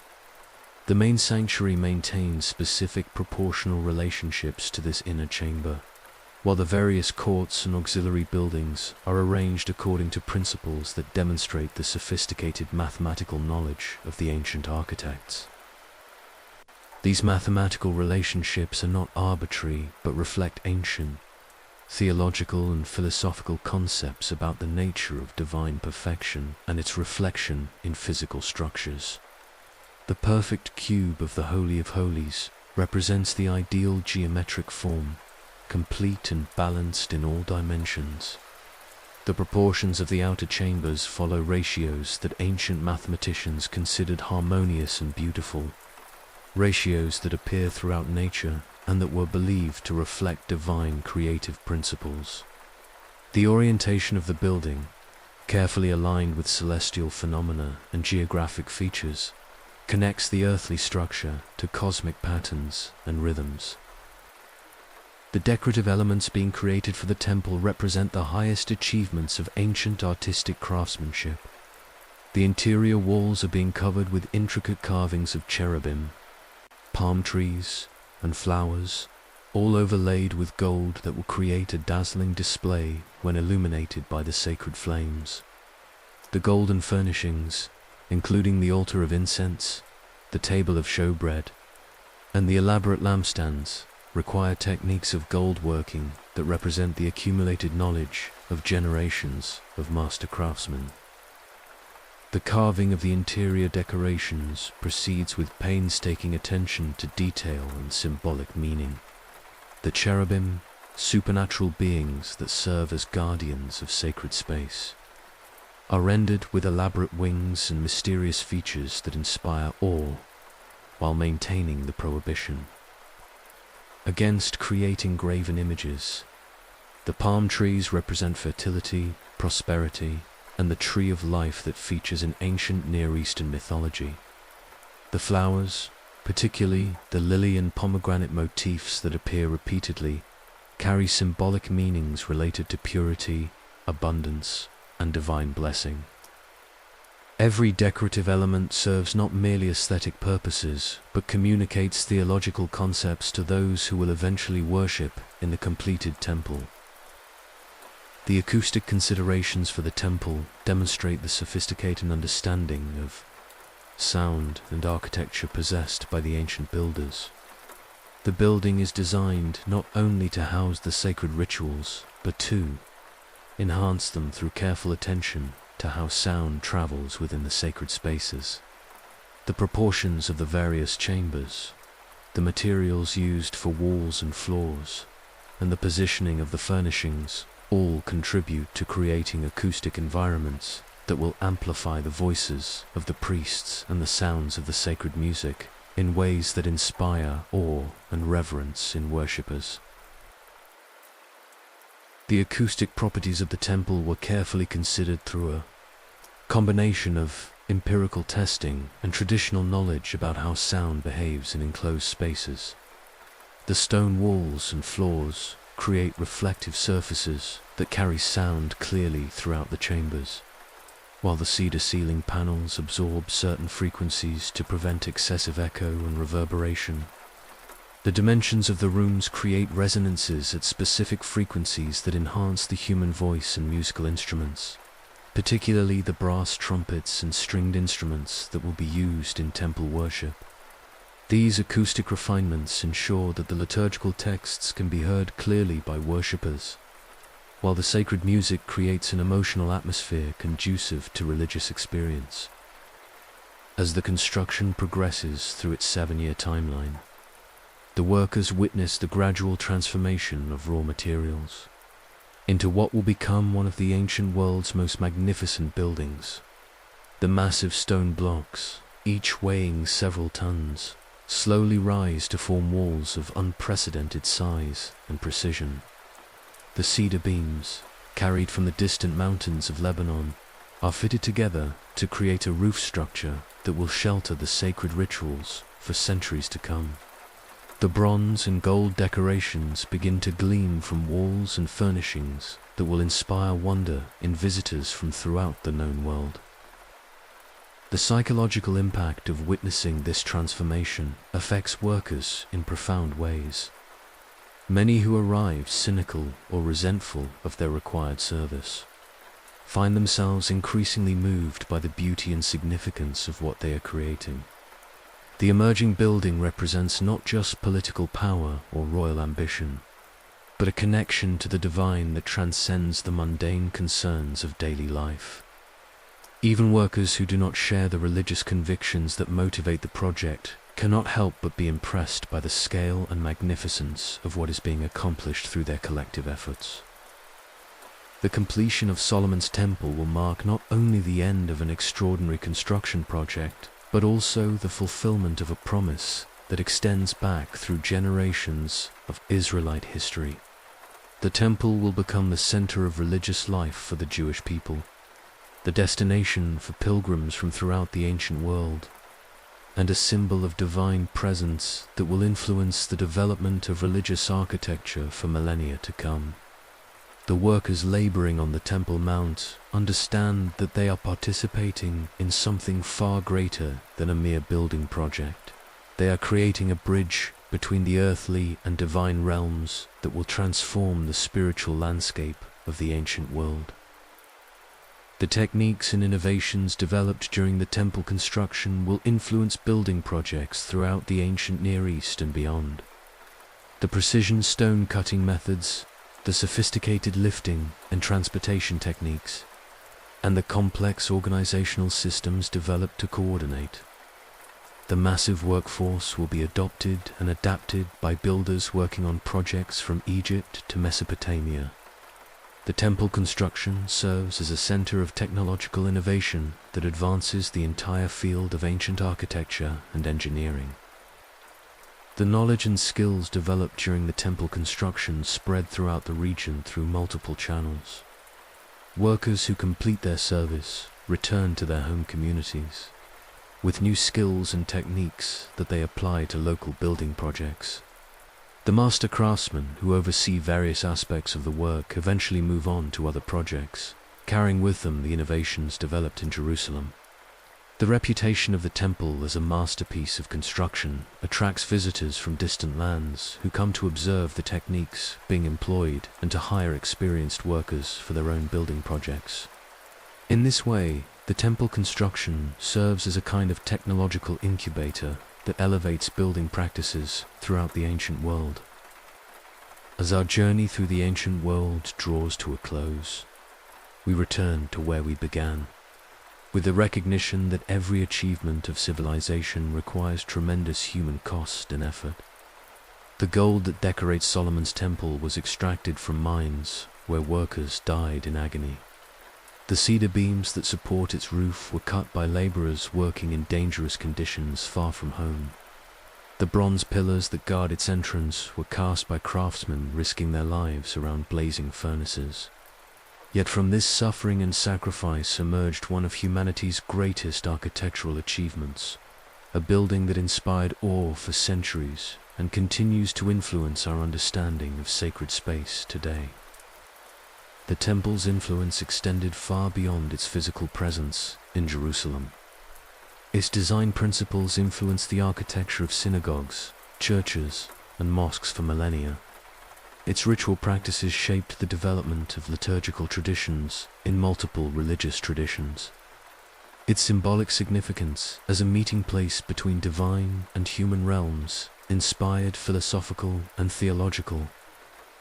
The main sanctuary maintains specific proportional relationships to this inner chamber, while the various courts and auxiliary buildings are arranged according to principles that demonstrate the sophisticated mathematical knowledge of the ancient architects. These mathematical relationships are not arbitrary, but reflect ancient, theological and philosophical concepts about the nature of divine perfection and its reflection in physical structures. The perfect cube of the Holy of Holies represents the ideal geometric form, complete and balanced in all dimensions. The proportions of the outer chambers follow ratios that ancient mathematicians considered harmonious and beautiful, ratios that appear throughout nature and that were believed to reflect divine creative principles. The orientation of the building, carefully aligned with celestial phenomena and geographic features, connects the earthly structure to cosmic patterns and rhythms. The decorative elements being created for the temple represent the highest achievements of ancient artistic craftsmanship. The interior walls are being covered with intricate carvings of cherubim, palm trees, and flowers, all overlaid with gold that will create a dazzling display when illuminated by the sacred flames. The golden furnishings, including the altar of incense, the table of showbread, and the elaborate lampstands, require techniques of gold working that represent the accumulated knowledge of generations of master craftsmen. The carving of the interior decorations proceeds with painstaking attention to detail and symbolic meaning. The cherubim, supernatural beings that serve as guardians of sacred space, are rendered with elaborate wings and mysterious features that inspire awe while maintaining the prohibition against creating graven images. The palm trees represent fertility, prosperity, and the tree of life that features in ancient Near Eastern mythology. The flowers, particularly the lily and pomegranate motifs that appear repeatedly, carry symbolic meanings related to purity, abundance, and divine blessing. Every decorative element serves not merely aesthetic purposes, but communicates theological concepts to those who will eventually worship in the completed temple. The acoustic considerations for the temple demonstrate the sophisticated understanding of sound and architecture possessed by the ancient builders. The building is designed not only to house the sacred rituals, but to enhance them through careful attention to how sound travels within the sacred spaces. The proportions of the various chambers, the materials used for walls and floors, and the positioning of the furnishings all contribute to creating acoustic environments that will amplify the voices of the priests and the sounds of the sacred music in ways that inspire awe and reverence in worshippers. The acoustic properties of the temple were carefully considered through a combination of empirical testing and traditional knowledge about how sound behaves in enclosed spaces. The stone walls and floors create reflective surfaces that carry sound clearly throughout the chambers, while the cedar ceiling panels absorb certain frequencies to prevent excessive echo and reverberation. The dimensions of the rooms create resonances at specific frequencies that enhance the human voice and musical instruments, particularly the brass trumpets and stringed instruments that will be used in temple worship. These acoustic refinements ensure that the liturgical texts can be heard clearly by worshippers, while the sacred music creates an emotional atmosphere conducive to religious experience. As the construction progresses through its 7-year timeline, the workers witness the gradual transformation of raw materials into what will become one of the ancient world's most magnificent buildings. The massive stone blocks, each weighing several tons, slowly rise to form walls of unprecedented size and precision. The cedar beams, carried from the distant mountains of Lebanon, are fitted together to create a roof structure that will shelter the sacred rituals for centuries to come. The bronze and gold decorations begin to gleam from walls and furnishings that will inspire wonder in visitors from throughout the known world. The psychological impact of witnessing this transformation affects workers in profound ways. Many who arrive cynical or resentful of their required service find themselves increasingly moved by the beauty and significance of what they are creating. The emerging building represents not just political power or royal ambition, but a connection to the divine that transcends the mundane concerns of daily life. Even workers who do not share the religious convictions that motivate the project cannot help but be impressed by the scale and magnificence of what is being accomplished through their collective efforts. The completion of Solomon's temple will mark not only the end of an extraordinary construction project, but also the fulfillment of a promise that extends back through generations of Israelite history. The temple will become the center of religious life for the Jewish people, the destination for pilgrims from throughout the ancient world, and a symbol of divine presence that will influence the development of religious architecture for millennia to come. The workers laboring on the Temple Mount understand that they are participating in something far greater than a mere building project. They are creating a bridge between the earthly and divine realms that will transform the spiritual landscape of the ancient world. The techniques and innovations developed during the temple construction will influence building projects throughout the ancient Near East and beyond. The precision stone cutting methods, the sophisticated lifting and transportation techniques, and the complex organizational systems developed to coordinate. The massive workforce will be adopted and adapted by builders working on projects from Egypt to Mesopotamia. The temple construction serves as a center of technological innovation that advances the entire field of ancient architecture and engineering. The knowledge and skills developed during the temple construction spread throughout the region through multiple channels. Workers who complete their service return to their home communities with new skills and techniques that they apply to local building projects. The master craftsmen who oversee various aspects of the work eventually move on to other projects, carrying with them the innovations developed in Jerusalem. The reputation of the temple as a masterpiece of construction attracts visitors from distant lands who come to observe the techniques being employed and to hire experienced workers for their own building projects. In this way, the temple construction serves as a kind of technological incubator that elevates building practices throughout the ancient world. As our journey through the ancient world draws to a close, we return to where we began, with the recognition that every achievement of civilization requires tremendous human cost and effort. The gold that decorates Solomon's temple was extracted from mines where workers died in agony. The cedar beams that support its roof were cut by laborers working in dangerous conditions far from home. The bronze pillars that guard its entrance were cast by craftsmen risking their lives around blazing furnaces. Yet from this suffering and sacrifice emerged one of humanity's greatest architectural achievements, a building that inspired awe for centuries and continues to influence our understanding of sacred space today. The temple's influence extended far beyond its physical presence in Jerusalem. Its design principles influenced the architecture of synagogues, churches, and mosques for millennia. Its ritual practices shaped the development of liturgical traditions in multiple religious traditions. Its symbolic significance as a meeting place between divine and human realms inspired philosophical and theological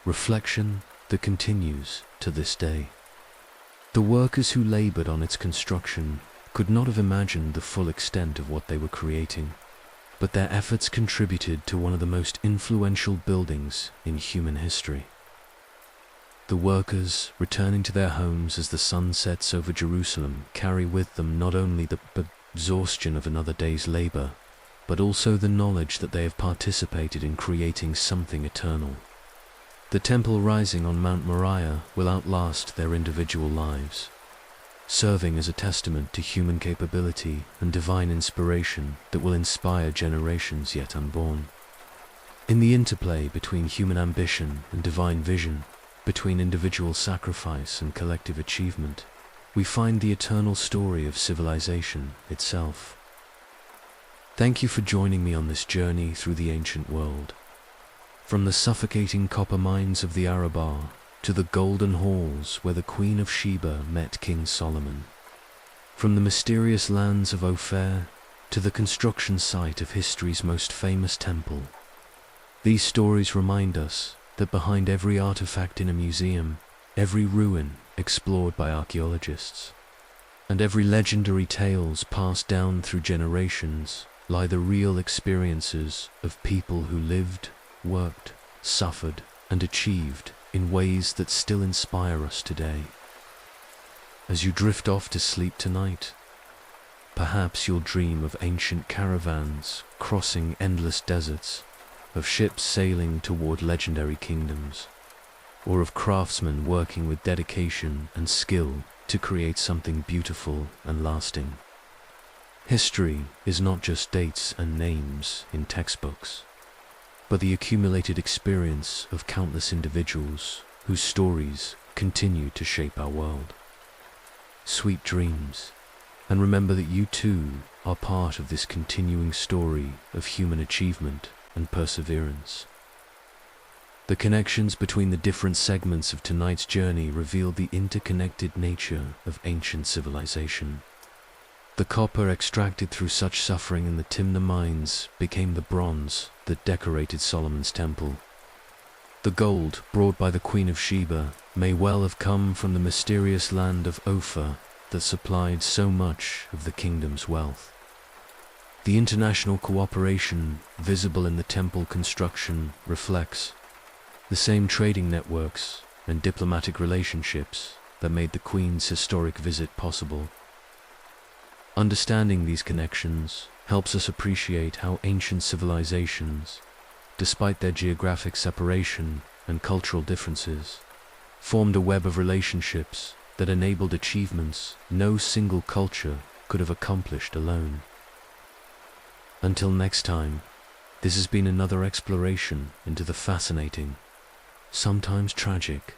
reflection that continues to this day. The workers who labored on its construction could not have imagined the full extent of what they were creating, but their efforts contributed to one of the most influential buildings in human history. The workers, returning to their homes as the sun sets over Jerusalem, carry with them not only the exhaustion of another day's labor, but also the knowledge that they have participated in creating something eternal. The temple rising on Mount Moriah will outlast their individual lives, serving as a testament to human capability and divine inspiration that will inspire generations yet unborn. In the interplay between human ambition and divine vision, between individual sacrifice and collective achievement, we find the eternal story of civilization itself. Thank you for joining me on this journey through the ancient world. From the suffocating copper mines of the Arabah to the golden halls where the Queen of Sheba met King Solomon. From the mysterious lands of Ophir to the construction site of history's most famous temple. These stories remind us that behind every artifact in a museum, every ruin explored by archaeologists, and every legendary tales passed down through generations, lie the real experiences of people who lived, worked, suffered, and achieved in ways that still inspire us today. As you drift off to sleep tonight, perhaps you'll dream of ancient caravans crossing endless deserts, of ships sailing toward legendary kingdoms, or of craftsmen working with dedication and skill to create something beautiful and lasting. History is not just dates and names in textbooks, but the accumulated experience of countless individuals whose stories continue to shape our world. Sweet dreams, and remember that you too are part of this continuing story of human achievement and perseverance. The connections between the different segments of tonight's journey reveal the interconnected nature of ancient civilization. The copper extracted through such suffering in the Timna mines became the bronze that decorated Solomon's temple. The gold brought by the Queen of Sheba may well have come from the mysterious land of Ophir that supplied so much of the kingdom's wealth. The international cooperation visible in the temple construction reflects the same trading networks and diplomatic relationships that made the Queen's historic visit possible. Understanding these connections helps us appreciate how ancient civilizations, despite their geographic separation and cultural differences, formed a web of relationships that enabled achievements no single culture could have accomplished alone. Until next time, this has been another exploration into the fascinating, sometimes tragic,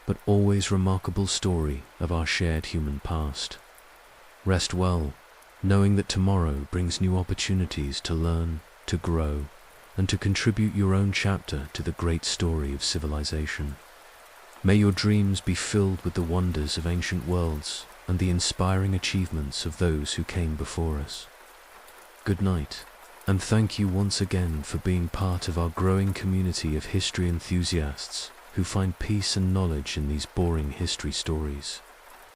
but always remarkable story of our shared human past. Rest well, knowing that tomorrow brings new opportunities to learn, to grow, and to contribute your own chapter to the great story of civilization. May your dreams be filled with the wonders of ancient worlds and the inspiring achievements of those who came before us. Good night, and thank you once again for being part of our growing community of history enthusiasts who find peace and knowledge in these boring history stories.